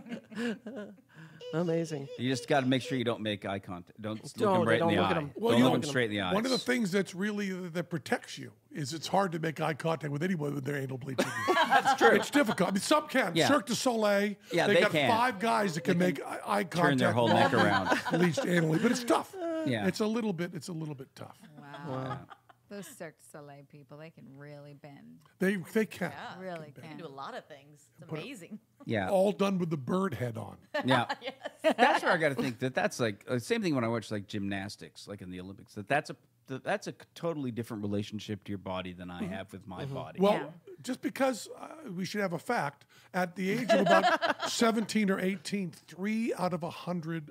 Amazing. You just got to make sure you don't make eye contact. Don't look them right don't in the look eye. at 'em. Well, Don't you look know, them straight in the eyes. One of the things that's really that protects you is it's hard to make eye contact with anyone with their anal bleaching. That's true. It's difficult. I mean, some can. Yeah. Cirque du Soleil. Yeah, they they got can. 5 guys that can make eye contact. Turn their whole neck around. Bleached anally, but it's tough. Yeah. It's a little bit tough. Wow. Those Cirque du Soleil people, they can really bend. They can. Really You can. can do a lot of things. It's amazing. Yeah. All done with the bird head on. Yeah. That's where I got to think that's like same thing when I watch like gymnastics, like in the Olympics. That's a totally different relationship to your body than I have with my body. Well, just because we should have a fact, at the age of about 17 or 18, 3 out of 100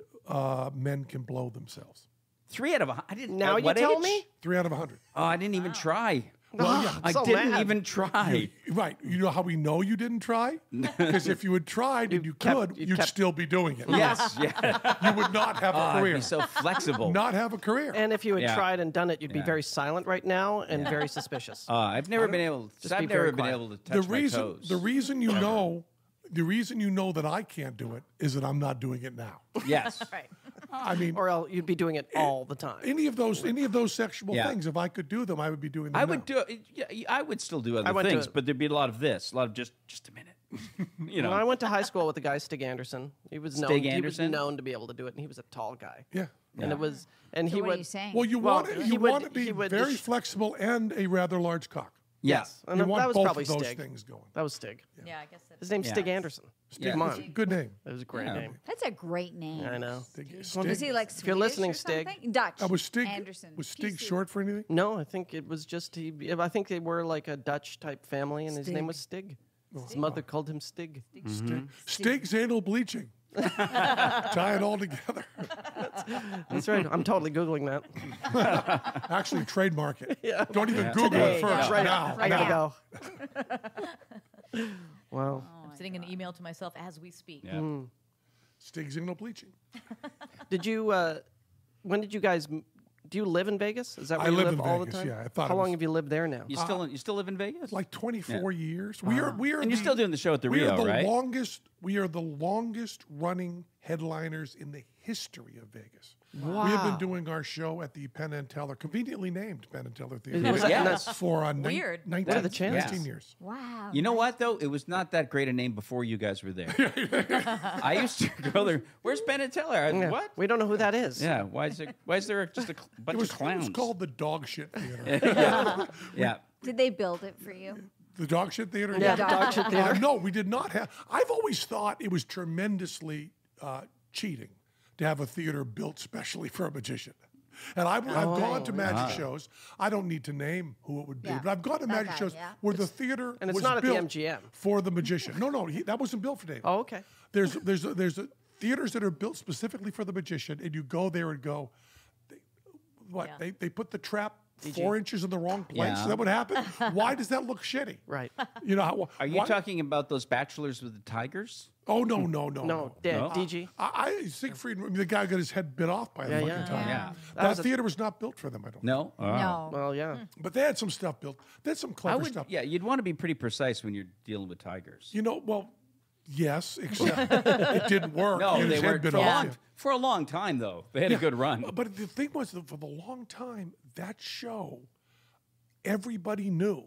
men can blow themselves. 3 out of 100. I didn't. Now at you what tell age? me? 3 out of 100. Oh, I didn't even try. Well, yeah. I so didn't mad. even try. Right. You know how we know you didn't try? Because if you had tried and you could, you'd kept- still be doing it. Yes. Yeah. You would not have a I'd career. be so flexible. Not have a career. And if you had Yeah. tried and done it, you'd be Yeah. very silent right now and very suspicious. I've never been able. Just I've be never very been quiet. able to the touch my toes. reason you know that I can't do it is that I'm not doing it now. Yes. Right. I mean, Or else you'd be doing it all the time. any of those sexual Yeah. things, if I could do them, I would be doing them. I now. would do it. Yeah, I would still do other went to things, it. but there'd be a lot of this, a lot of just a minute. You know. Well, I went to high school with the guy Stig Anderson. He was known. Stig He was Anderson? known to be able to do it, and he was a tall guy. Yeah. And it was, and So he what would. are you saying? Well, you Well, want he you would- want to be he would very just- flexible and a rather large cock. Yes. And You that want was both probably of those Stig. things going. That was Stig. Yeah, I guess that His name's Yeah. Stig Anderson. Stig Yeah. Mon. Good name. That was a great Yeah. name. That's a great name. I know. Was he like If you're listening, Swedish or Stig. something? Dutch. Was Stig Anderson. was Stig TC. short for anything? No, I think it was just he. I think they were like a Dutch type family, and his name was Stig. His mother called him Stig. Stig's anal bleaching. Tie it all together. That's right. I'm totally googling that. Actually, trademark it. Don't even Google Today. it first. Right now. I gotta now. go. Wow. I'm sending an email to myself as we speak. Yeah. Stig's anal bleaching. Did you? When did you guys? Do you live in Vegas? Is that where I you live live in all Vegas, the time? yeah. I thought How it long was- have you lived there now? You still live in Vegas? Like 24 years. We are and you're still doing the show at the we Rio, are the right? longest. We are the longest running headliners in the history of Vegas. Wow. We have been doing our show at the Penn and Teller, conveniently named Penn and Teller Theater. Is that- Yeah. and that's- For Weird. 19, What are the chances? 19 years. Wow. You know what though? It was not that great a name before you guys were there. I used to go there. Where's Ben and Teller? Yeah. What? We don't know who that is. Yeah. Why is there just a bunch of It clowns? was called the Dog Shit Theater. Yeah. Did they build it for you? The Dog Shit Theater? Yeah, Dog Shit Theater. No, we did not have. I've always thought it was tremendously cheating to have a theater built specially for a magician. And I've gone to magic shows. I don't need to name who it would be, Yeah. but I've gone to magic guy, shows yeah. where the theater And it's was not at the built MGM. for the magician. No, that wasn't built for David. Oh, okay. There's theaters that are built specifically for the magician, and you go there and go, they put the trap 4 inches in the wrong place. Yeah. Is that what happened? Why does that look shitty? Right. You know, Are you talking about those bachelors with the tigers? Oh no. No, No? DG. Siegfried, the guy got his head bit off by a fucking tiger. Yeah. That theater was not built for them, I don't think. No? No. Well, yeah. But they had some stuff built. They had some clever stuff. Yeah, you'd want to be pretty precise when you're dealing with tigers. You know, well, yes, except it didn't work. No, He had they his head weren't bit for a off. long, for a long time, though. They had a good run. But the thing was, that for the long time, that show, everybody knew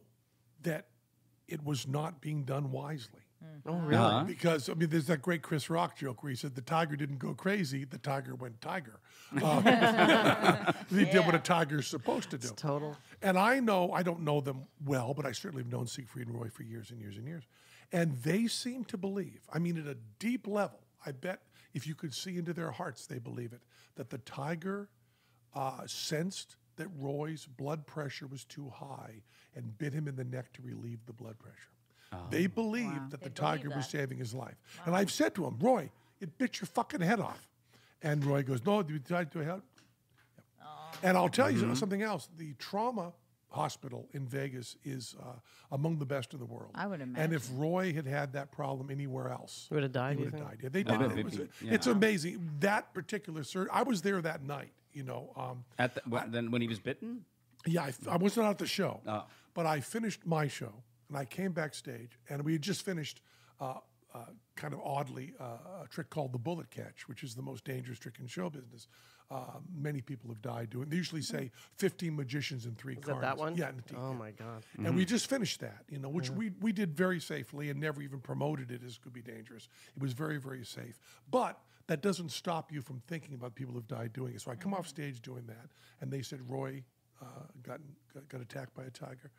that it was not being done wisely. Oh, really? Uh-huh. Because, I mean, there's that great Chris Rock joke where he said the tiger didn't go crazy, the tiger went tiger. He did what a tiger's supposed to do. Total. And I don't know them well, but I certainly have known Siegfried and Roy for years and years and years. And they seem to believe, I mean, at a deep level, I bet if you could see into their hearts, they believe it, that the tiger sensed that Roy's blood pressure was too high and bit him in the neck to relieve the blood pressure. They believed that the tiger was saving his life. And I've said to him, Roy, it bit your fucking head off. And Roy goes, no, did I do it? And I'll tell you something else. The trauma hospital in Vegas is among the best in the world. I would And if Roy had had that problem anywhere else, He would have died, he you would have think? died. Yeah, they did. Wow. It was, Yeah. It's amazing. That particular surgery, I was there that night, you know. Then when he was bitten? Yeah, I was not at the show, Oh. but I finished my show, and I came backstage, and we had just finished, kind of oddly, a trick called the bullet catch, which is the most dangerous trick in show business. Many people have died doing. They usually say 15 magicians in 3 Is cars. that one? Yeah. In the team, Oh, yeah. my God. And we just finished that, you know, which we did very safely and never even promoted it as could be dangerous. It was very, very safe. But that doesn't stop you from thinking about people who've died doing it. So I come off stage doing that, and they said Roy got attacked by a tiger,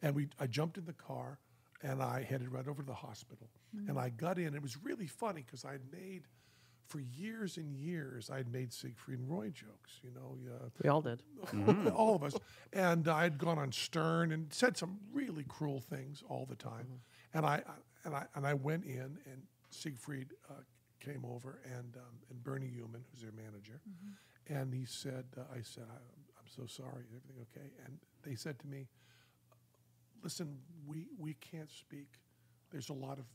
and I jumped in the car, and I headed right over to the hospital. And I got in. It was really funny because I had made, for years and years, I had made Siegfried and Roy jokes. You know, We all did. all of us. And I had gone on Stern and said some really cruel things all the time. And I went in, and Siegfried came over, and Bernie Human, who's their manager, and he said, I said, I'm so sorry. Is everything okay? And they said to me, listen, we can't speak. There's a lot of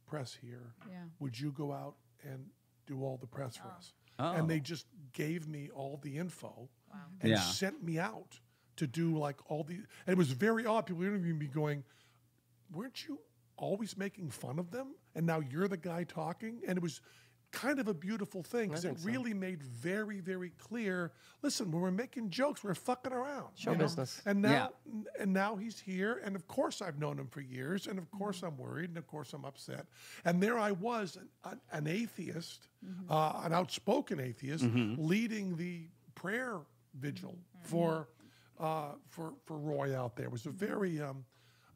press here. Yeah. Would you go out and do all the press for us? Oh. And they just gave me all the info and Yeah. sent me out to do like all the, and it was very odd. People interviewing me going, weren't you always making fun of them? And now you're the guy talking? And it was kind of a beautiful thing because it really made very, very clear, listen, when we're making jokes, we're fucking around. Show business. And now he's here, and of course I've known him for years, and of course I'm worried, and of course I'm upset. And there I was, an atheist, an outspoken atheist, leading the prayer vigil for Roy out there. It was a very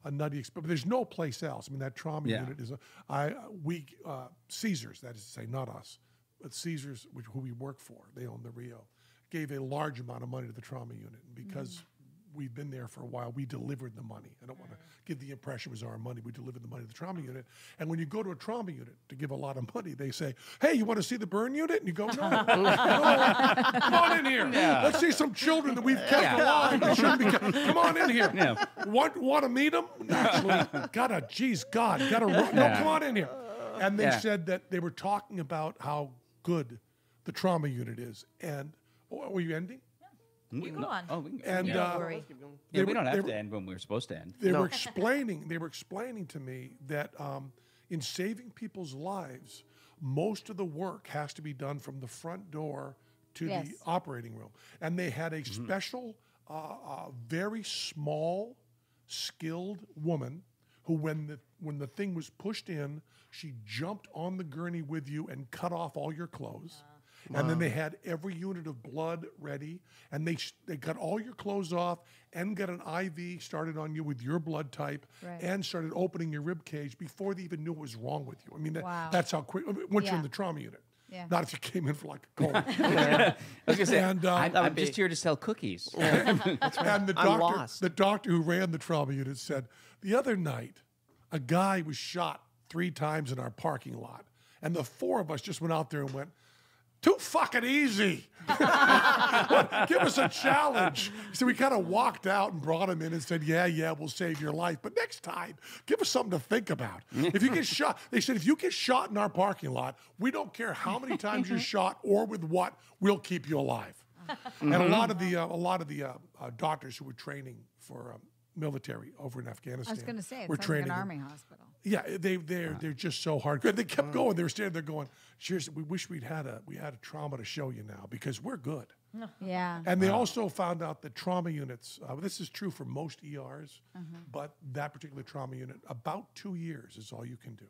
a nutty experience. But there's no place else. I mean, that trauma unit is Caesars, that is to say, not us, but Caesars, who we work for, they own the Rio, gave a large amount of money to the trauma unit. And because we've been there for a while, we delivered the money. I don't want to give the impression it was our money. We delivered the money to the trauma unit. And when you go to a trauma unit to give a lot of money, they say, hey, you want to see the burn unit? And you go, no, come on in here. Yeah. Let's see some children that we've kept alive. That shouldn't be come on in here. Yeah. Want to meet them? Actually, gotta run. No, come on in here. And they said that they were talking about how good the trauma unit is. And were you ending? You go on. Oh, we can, And Don't worry. yeah, we were- don't they have were- to end when we were supposed to end. They were explaining to me that in saving people's lives, most of the work has to be done from the front door to the operating room. And they had a special, very small, skilled woman who, when the thing was pushed in, she jumped on the gurney with you and cut off all your clothes. And then they had every unit of blood ready, and they got all your clothes off and got an IV started on you with your blood type, and started opening your rib cage before they even knew what was wrong with you. I mean, that's how quick. Once you're in the trauma unit, Yeah. Not if you came in for like a cold. I was gonna say, And, I'm just here to sell cookies. And the I'm lost. doctor who ran the trauma unit said, the other night, a guy was shot 3 times in our parking lot. And the 4 of us just went out there and went, too fucking easy. Give us a challenge. So we kind of walked out and brought him in and said, yeah, we'll save your life. But next time, give us something to think about. If you get shot, they said, if you get shot in our parking lot, we don't care how many times you're shot or with what, we'll keep you alive. And a lot of the doctors who were training for military over in Afghanistan. I was going to say, were it's like training an them. army hospital. Yeah, they're just so hardcore. They kept going. They were standing there going, seriously, we wish we had a trauma to show you now because we're good. Yeah. And they also found out that trauma units, this is true for most ERs, but that particular trauma unit, about 2 years is all you can do.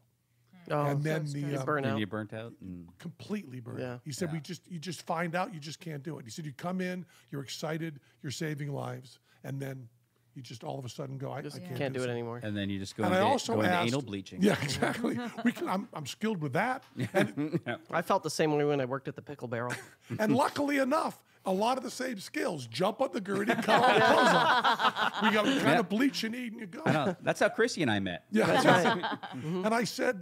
Oh, And then you the burn And out. you burnt out. completely burned. Yeah. He said you just find out you just can't do it. He said you come in, you're excited, you're saving lives, and then you just all of a sudden go, I Can't do it anymore. And then you just go And I also into asked, anal bleaching. Yeah, exactly. I'm skilled with that. And, I felt the same way when I worked at the Pickle Barrel. and luckily enough, a lot of the same skills. Jump on the gurney, cut all the clothes off. We got kind of bleach and eat and you go. I know. That's how Crissy and I met. Yeah, That's right. And I said,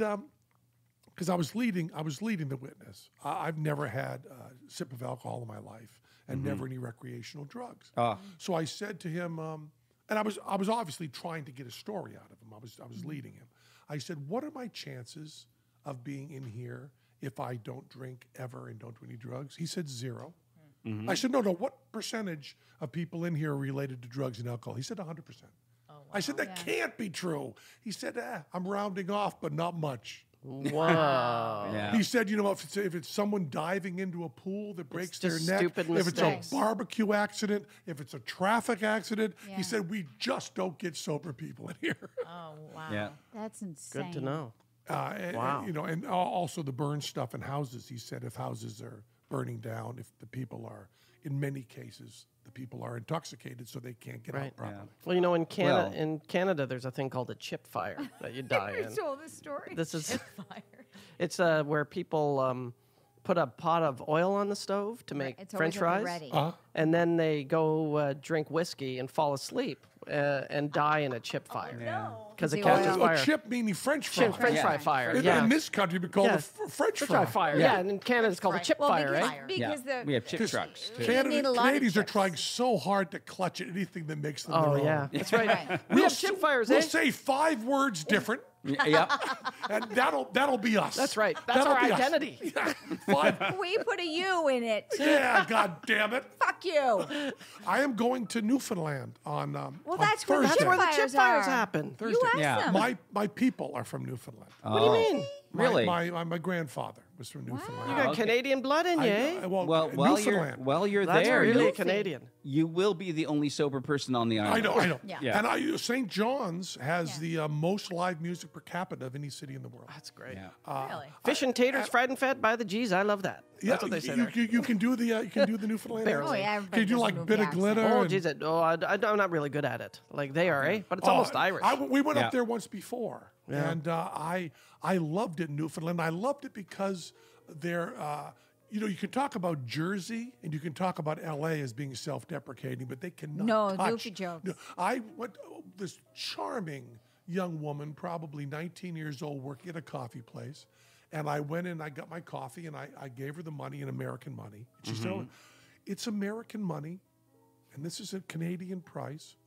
because I was leading the witness. I've never had a sip of alcohol in my life, and never any recreational drugs. So I said to him, and I was obviously trying to get a story out of him. I was leading him. I said, "What are my chances of being in here if I don't drink ever and don't do any drugs?" He said 0. I said, "No. What percentage of people in here are related to drugs and alcohol?" He said 100%. I said, "That can't be true." He said, "I'm rounding off, but not much." Wow. Yeah. He said, if it's someone diving into a pool that breaks their just neck, stupid if it's mistakes. a barbecue accident, if it's a traffic accident, Yeah. he said, we just don't get sober people in here. Oh, wow. Yeah. That's insane. Good to know. Wow. And also the burn stuff in houses. He said if houses are burning down, if the people are, in many cases, the people are intoxicated, so they can't get Right. out properly. Well, in Canada, Well- in Canada, there's a thing called a chip fire that you die You in. told this story. This is Fire. it's where people put a pot of oil on the stove to make It's French always at the fries, ready. and then they go drink whiskey and fall asleep and die in a chip fire because it The catches oil. fire. Chip meaning French fry. French fry fire. In, Yeah. in this country, we call Yeah. it French French fry. fry fire. Yeah, and in Canada it's called a chip fire, because, right? because We have chip trucks, too. need a lot of Canadians are chips. trying so hard to clutch at anything that makes them Oh their yeah, own. that's right. Right. We have chip fires, We'll eh? say 5 words different, Yep. and that'll be us. That's right. That's That'll our be us. identity. Yeah, 5. We put a U in it. Yeah, God damn it! Fuck you. I am going to Newfoundland on Well, on that's where the Thursday. That's where the chip Fires fires are. happen. You asked Yeah. them. My people are from Newfoundland. What do you mean? Really? My grandfather was from Newfoundland. You got okay. Canadian blood in you, eh? Well, Well, Newfoundland. while you're That's there, really you, a Canadian. you will be the only sober person on the island. I know. Yeah. And St. John's has the most live music per capita of any city in the world. That's great. Yeah. Really? Fish and taters, fried and fed by the G's. I love that. That's what they say there. you can do the Newfoundland. Barely. Oh, yeah, Can everybody you do does like movie bit of accent. glitter? Oh, and- geez, I'm not really good at it. Like they are, eh? But it's almost Irish. We went Yeah. up there once before, and I loved it in Newfoundland. I loved it because they're, you can talk about Jersey and you can talk about L.A. as being self-deprecating, but they cannot No, touch. goofy jokes. No, I went this charming young woman, probably 19 years old, working at a coffee place. And I went in, I got my coffee, and I gave her the money in American money. She said, "Oh, it's American money, and this is a Canadian price.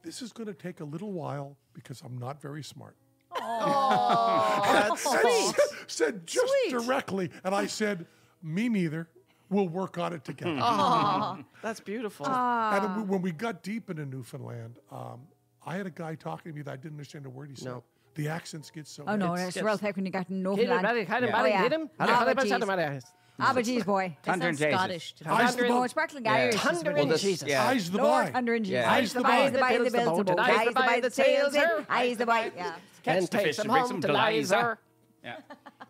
This is going to take a little while because I'm not very smart." That's sweet. Said just directly. And I said, "Me neither. We'll work on it together." That's beautiful. And when we got deep into Newfoundland, I had a guy talking to me that I didn't understand a word he said. No. The accents get so Oh, no, bad. that's real thick when you got to know Hit him, Finland. hit him, Oh, yeah. hit him. Aber geez, boy. That Thunder sounds and Jesus. Scottish to me. Eyes the No, ball. it's sparkling Irish. Thunder Well, and this- Jesus. yeah. Eyes the Lord, buy. under and Jesus. Yeah. Eyes the by, the by, the bills, the boat. Eyes the by, the sails in. Eyes the by, yeah. And the take fish some and bring home some to to Liza. Liza. Yeah.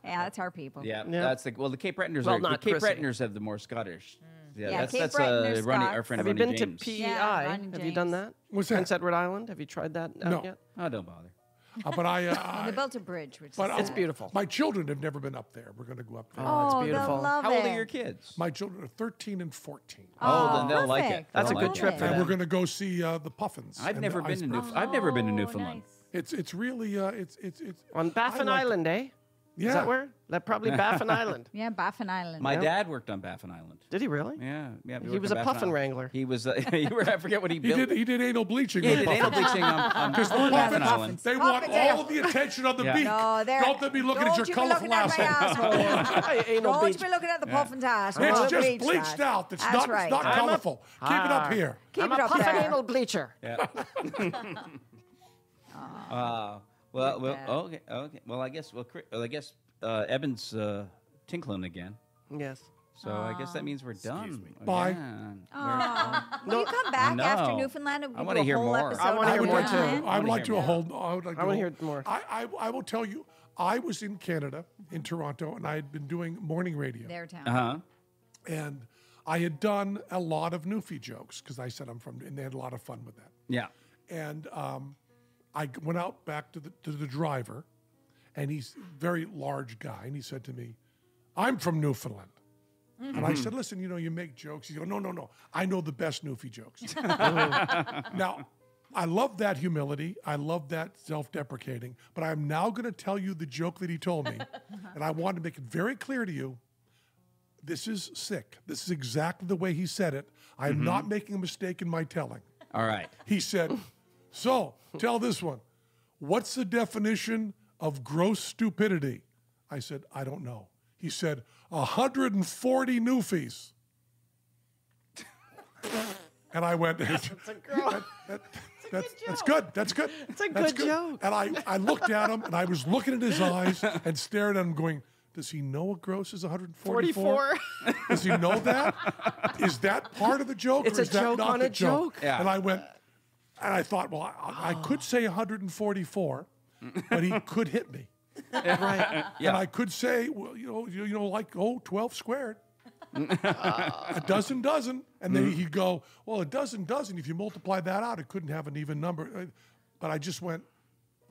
Yeah, that's our people. Yeah, Yeah. that's the Cape Bretoners Well, are the not Cape Crissy. Bretoners have the more Scottish. Yeah, that's Cape Bretoners, Ronnie, our Scots. friend Have you Ronnie been James. to Yeah, PEI? Ronnie Have you done James. that? What's that? Prince Edward Island. Have you tried that out No. yet? Oh, don't bother. But They built a bridge, which but is It's beautiful. My children have never been up there. We're going to go up there. oh, beautiful. they'll love How old it. are your kids? My children are 13 and 14. Oh, then they'll like it. perfect. That's They'll a good like trip it. for And them. we're going to go see the Puffins. I've and never the been to ice- I've never been to Newfoundland. It's really it's On Baffin Island, eh? Yeah. Is that where? That probably Baffin Island. Yeah, Baffin Island. My dad worked on Baffin Island. Did he really? Yeah. He worked was on a Baffin puffin Island. wrangler. He was. I forget what he built. He did anal bleaching. Yeah, on he did Puffins. anal bleaching on Because the Baffin Puffins, Island. they want Puffins, all of the attention on the Yeah. beak. No, they're, Don't let me looking at your don't you be colorful looking at my asshole. asshole. Anal Don't bleach. you be looking at the puffin's asshole. It's We'll just bleach bleached that. out. It's That's not, right. it's not colorful. Keep it up here. Keep I'm it a up puffin there. anal bleacher. Well, Dad. okay. Well, I guess Eban's tinkling again. Yes. So I guess that means we're done. Bye. Again. Will you come back No. after Newfoundland? And I do wanna a hear whole more. episode I wanna on hear I would more like Newfoundland? to. I would like to hear hold. I would like to. I wanna hold- hear more. I will tell you. I was in Canada, in Toronto, and I had been doing morning radio. Their town. Uh-huh. And I had done a lot of Newfie jokes because I said I'm from, and they had a lot of fun with that. Yeah. And I went out back to the driver, and he's a very large guy, and he said to me, "I'm from Newfoundland." And I said, "Listen, you make jokes." He goes, "No. I know the best Newfie jokes." Now, I love that humility. I love that self-deprecating. But I'm now going to tell you the joke that he told me, and I want to make it very clear to you. This is sick. This is exactly the way he said it. I am not making a mistake in my telling. All right. He said, "So, tell this one. What's the definition of gross stupidity?" I said, "I don't know." He said, 140 Newfies. And I went, that's good. That's good. It's a That's good joke. And I looked at him, and I was looking at his eyes and staring at him going, does he know what gross is 144? 44. Does he know that? Is that part of the joke? It's or a is that joke not on the a joke. Yeah. And I went, and I thought, well, I could say 144, but he could hit me. Right. Yeah. And I could say, well, like 12 squared. A dozen. And then he'd go, well, a dozen. If you multiply that out, it couldn't have an even number. But I just went,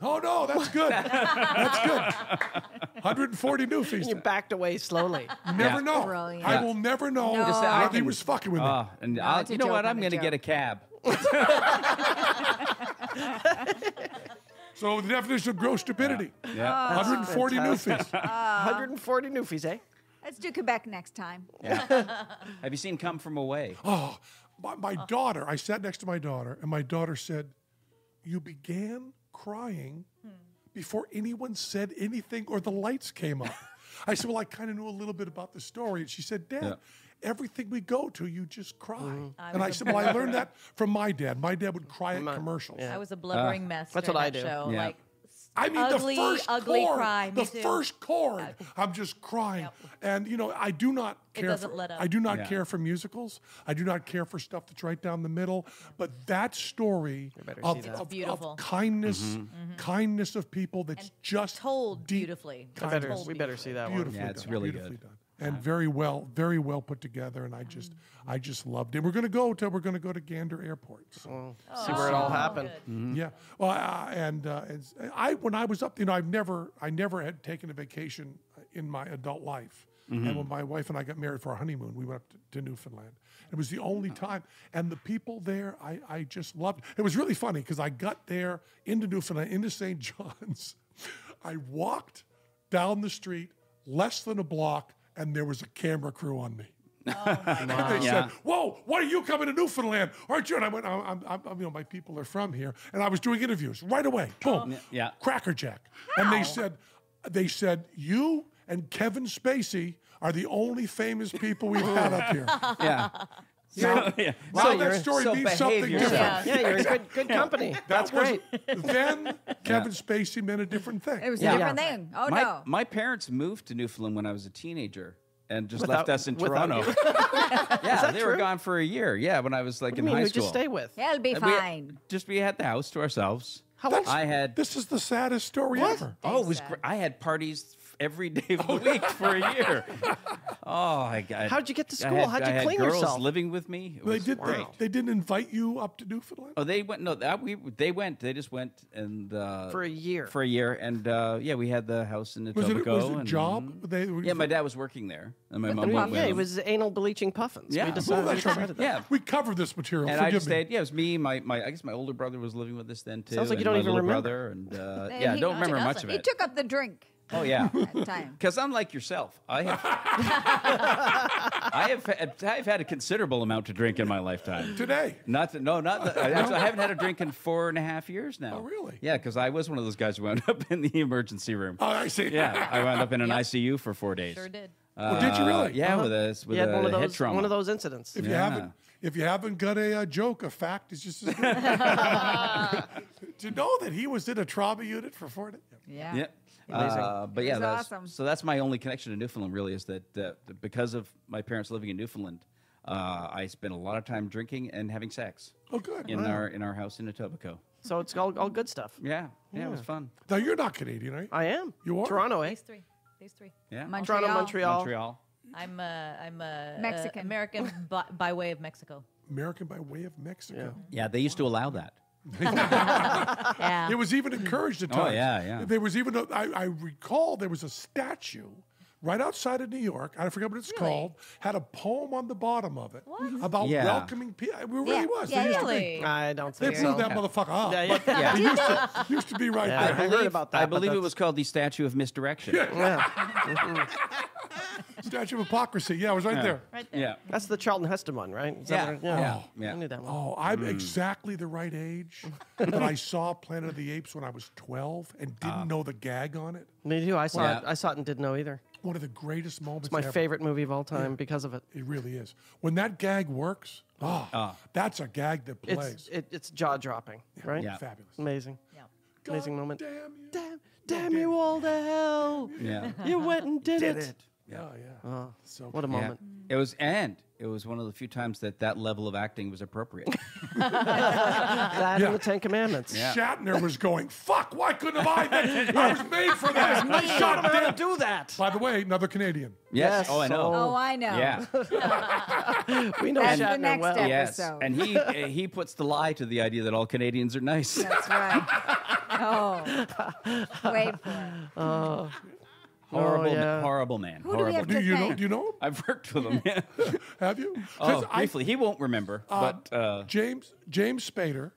oh, no, that's good. That's good. 140 Newfies. You backed away slowly. Never know. Brilliant. I will never know No. Just, I that he can- was fucking with me. And it's a you know joke what? on I'm a going to joke. get a cab. So the definition of gross stupidity. Yeah. 140 Newfies. 140 Newfies, eh? Let's do Quebec next time. Have you seen Come From Away? Oh, my daughter, I sat next to my daughter, and my daughter said, "You began crying before anyone said anything or the lights came up." I said, "Well, I kind of knew a little bit about the story." And she said, "Dad, Yeah. everything we go to, you just cry." And I said, "Well, I learned that from my dad. My dad would cry at commercials." I was a blubbering mess. That's during what I that do. Show. Yeah. Like, I mean, ugly, the first ugly chord, cry. Me the too. first chord, I'm just crying. And I do not care. doesn't let up. I do not Yeah. care for musicals. I do not care for stuff that's right down the middle. But that story better of, see that. of- It's beautiful. of kindness, kindness of people that's just told deep, beautifully. We better see that one. beautifully Yeah, it's done, really beautifully good. done. And very well put together. And I just loved it. We're going to go to Gander Airport. So. See where it all happened. Yeah. Well, when I was up, I never had taken a vacation in my adult life. And when my wife and I got married for our honeymoon, we went up to Newfoundland. It was the only time. And the people there, I just loved. It was really funny because I got there into Newfoundland, into St. John's. I walked down the street less than a block, and there was a camera crew on me. And they said, "Whoa, why are you coming to Newfoundland? Aren't you?" And I went, I'm my people are from here. And I was doing interviews right away. Boom. Yeah. Crackerjack. And they said, "You and Kevin Spacey are the only famous people we've had up here." Yeah. Now, yeah. now you're- that story so means behave something yourself. different. Yeah, you're in good company. That's great. Then Kevin Spacey meant a different thing. It was Yeah. a different thing. Oh, my, no. my parents moved to Newfoundland when I was a teenager and just Without- left us in without Toronto. you? Yeah, they were true? gone for a year. Yeah, when I was like What do in you mean? high Who'd school. you stay with? He'll be We- fine. we had the house to ourselves. How old? I had This is the saddest story ever. it was I had parties every day of the week for a year. I got. How'd you get to school? How'd you I had clean girls yourself? living with me. It They was did. great. They didn't invite you up to Newfoundland. Oh, they went. No, they went. They just went and For a year. For a year, and yeah, we had the house in Was it Etobicoke. a and- job? Yeah, my dad was working there, and my mom went with Yeah, him. it was anal bleaching puffins. Yeah. We Oh, decided, that's we right. decided that. Yeah, We covered this material. and I Forgive just me. stayed. Yeah, it was me. My I guess my older brother was living with us then too. Sounds like you and don't my even little remember. brother, and And yeah, I he- don't remember much of He it. took up the drink Oh yeah, that time. because unlike yourself, I have I've had a considerable amount to drink in my lifetime. Today. Not to, no, not the, actually, I haven't had a drink in 4.5 years now. Oh, really? Yeah, because I was one of those guys who wound up in the emergency room. Oh, I see. Yeah, I wound up in an ICU for 4 days. Sure did. Well, did you really? Yeah, with a You had one of head those trauma. one of those incidents. If Yeah. you haven't got a joke, a fact is just as good. To know that he was in a trauma unit for 4 days. Yeah. Yeah. Amazing. But It yeah, was that's, awesome. so that's my only connection to Newfoundland. Really, is that because of my parents living in Newfoundland, I spent a lot of time drinking and having sex Oh, good. in our house in Etobicoke. So it's all good stuff. Yeah, it was fun. Now, you're not Canadian, right? I am. You are? Toronto, eh? These three. Yeah, Montreal. Toronto, Montreal. Montreal. I'm Mexican. American by way of Mexico. American by way of Mexico. Yeah, they used to allow that. Yeah. It was even encouraged at times. yeah. There was even, I recall there was a statue right outside of New York. I forget what it's called. Had a poem on the bottom of it about Yeah. welcoming people. It really Yeah. was. Yeah, They used yeah. to be. Really? I don't They think blew so. that motherfucker up. Yeah, But yeah. it used to be right Yeah, there. I heard about that. I but believe it that's- was called the Statue of Misdirection. Statue of Hypocrisy. Yeah, it was right there. Right there. Yeah. That's the Charlton Heston one, right? Is that Yeah. right? Yeah. Yeah. I knew that one. Oh, I'm exactly the right age that I saw Planet of the Apes when I was 12 and didn't know the gag on it. Me too. I saw Yeah. it. I saw it and didn't know either. One of the greatest moments It's my ever. favorite movie of all time because of it. It really is. When that gag works, that's a gag that plays. It's jaw dropping, right? Yeah. Fabulous. Amazing. Yeah. Amazing moment. Damn you. Damn you all to hell! Yeah. You went and did it. Yeah, yeah. So What a Yeah. moment. It was one of the few times that level of acting was appropriate. That Yeah. and the Ten Commandments. Yeah. Shatner was going, fuck, why couldn't have I? I was made for that. I shot him How to down. do that? By the way, another Canadian. Yes. Yes, Oh, I know. Oh, I know. Yeah. We know That's the Shatner next well. step. Yes. Episode. And he puts the lie to the idea that all Canadians are nice. That's right. Oh, wait for it. Horrible, yeah. horrible man. Who do we Horrible. have Do to you know? thank? Do you know him? I've worked with him. Yeah. Have you? 'Cause Oh, briefly. He won't remember. But James Spader.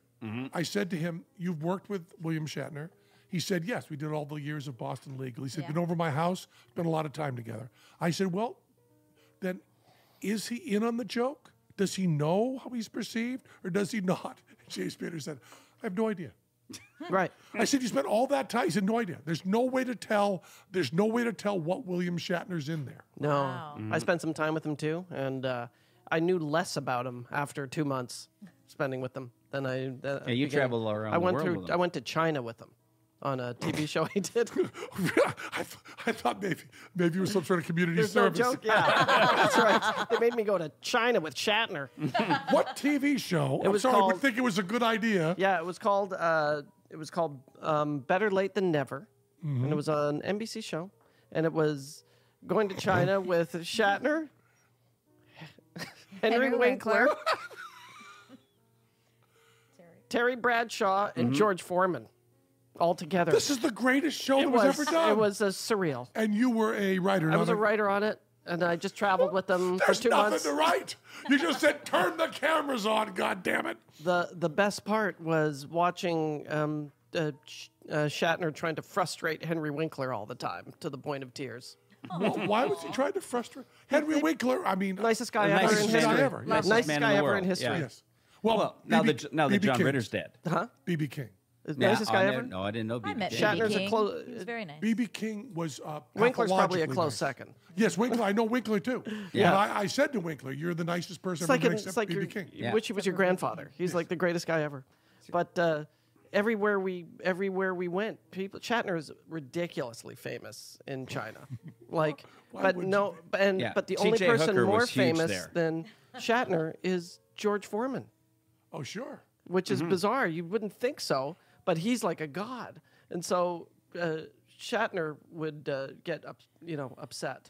I said to him, "You've worked with William Shatner." He said, "Yes, we did all the years of Boston Legal." He said, Yeah. "Been over my house, spent a lot of time together." I said, "Well, then, is he in on the joke? Does he know how he's perceived, or does he not?" James Spader said, "I have no idea." Right. I said, "You spent all that time." He said, "No idea. There's no way to tell. There's no way to tell what William Shatner's in there." No. Wow. I spent some time with him too, and I knew less about him after 2 months spending with him than I. Yeah, you traveled around I the went world through. with him. I went to China with him on a TV show he did. I thought maybe it was some sort of community There's no service. joke. Yeah, that's right. They made me go to China with Shatner. What TV show? I'm was sorry, I would called- think it was a good idea. Yeah, it was called. Better Late Than Never, and it was an NBC show, and it was going to China with Shatner, Henry Winkler, Terry Bradshaw, and George Foreman, all together. This is the greatest show that was ever done. It was surreal. And you were a writer. I was a writer on it, and I just traveled with them for There's 2 nothing months. to write. You just said, "Turn the cameras on." God damn it! The best part was watching Shatner trying to frustrate Henry Winkler all the time to the point of tears. Why was he trying to frustrate Henry Winkler? I mean, Nicest guy The ever nicest in man history. ever. Nicest Nicest man guy in the ever world. in history. Yeah. yes. Well, now BB that BB John King. Ritter's dead. Huh? BB King. Nicest guy ever. No, I didn't know I BB met King. Shatner's BB a close- King. He was very nice. BB King was Winkler's probably a pathologically close nice. second. Yes, Winkler. I know Winkler too. Yeah. But I said to Winkler, "You're the nicest person It's ever like been it's except like BB your, King." Yeah. wish he was your grandfather. He's like the greatest guy ever. But everywhere we went, Shatner is ridiculously famous in China. Like, but would no, Yeah. but the only T.J. person Hooker more was huge famous there. than Shatner is George Foreman, Oh, sure. which is bizarre. You wouldn't think so, but he's like a god, and so Shatner would get upset.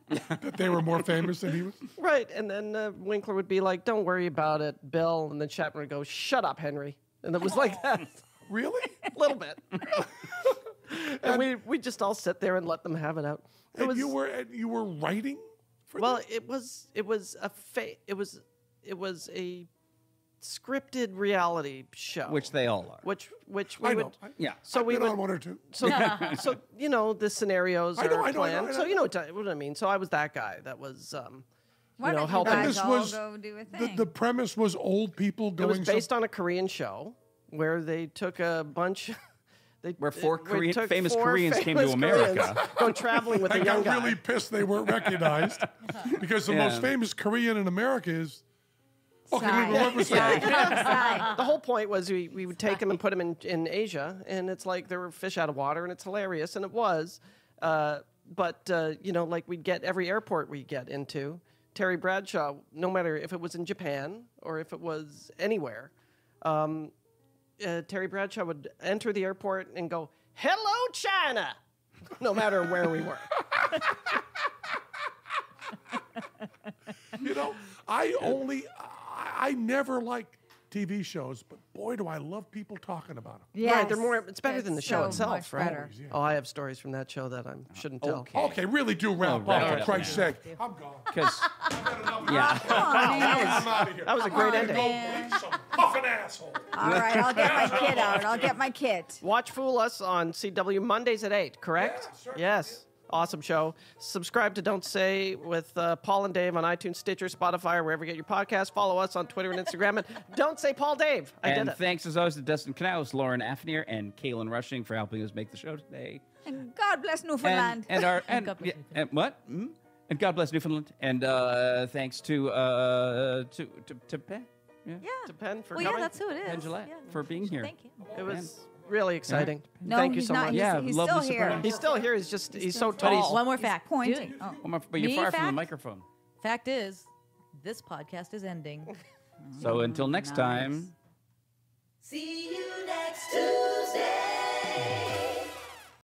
that they were more famous than he was? Right. And then Winkler would be like, don't worry about it, Bill. And then Shatner would go, shut up, Henry. And it was like that. Really? A little bit. And we just all sit there and let them have it out. And you were writing for Well, them? it was a scripted reality show. Which they all are. Which we I would know. Yeah. So I've we been would on one or two. So, the scenarios I know, are I know, I know, planned. I know. So you know what I mean. So I was that guy that was, Why you know, don't helping. you And guys this all was go do a thing? the premise was old people It doing was based on a Korean show where they took a bunch. Where four we took famous four Koreans came to famous America. Koreans go traveling with I a young got guy. really pissed they weren't recognized because the Yeah. most famous Korean in America is. Okay, Sai. what was that? Sai. The whole point was we would take him and put him in Asia, and it's like there were fish out of water, and it's hilarious, and it was. But like we'd get every airport we get into, Terry Bradshaw, no matter if it was in Japan or if it was anywhere, Terry Bradshaw would enter the airport and go, "Hello, China," no matter where we were. You know, I never liked TV shows, but boy, do I love people talking about them. Yes. Right, they're more. It's better than the It's show so itself, much right? better. Oh, I have stories from that show that I shouldn't tell. Okay. Okay, really do wrap wrap up, it for up Christ's now. sake. I'm gone. Because, yeah. I'm out of here. That was a great ending. man. Some puffin asshole. All right, I'll get my kit out. I'll get my kit. Watch Fool Us on CW Mondays at 8, correct? Yeah, certainly. Yes. Awesome show. Subscribe to Don't Say with Paul and Dave on iTunes, Stitcher, Spotify, or wherever you get your podcast. Follow us on Twitter and Instagram. And Don't Say Paul Dave. I did And it. thanks as always to Dustin Knaus, Lauren Afnier, and Kaylin Rushing for helping us make the show today. And God bless Newfoundland. And our God bless and what? And God bless Newfoundland. And thanks to Penn. Yeah. Yeah. To Penn for Well, yeah, coming. that's who it is. Penn Jillette Yeah. for being here. Thank you. It was really exciting. No, Thank you he's so not. much. He's, Yeah, he's lovely still here. surprise. He's still here. He's so But tall. One more fact. pointing. Dude, Oh. But you're Me far from the fact? microphone. Fact is, this podcast is ending. So until next time. See you next Tuesday.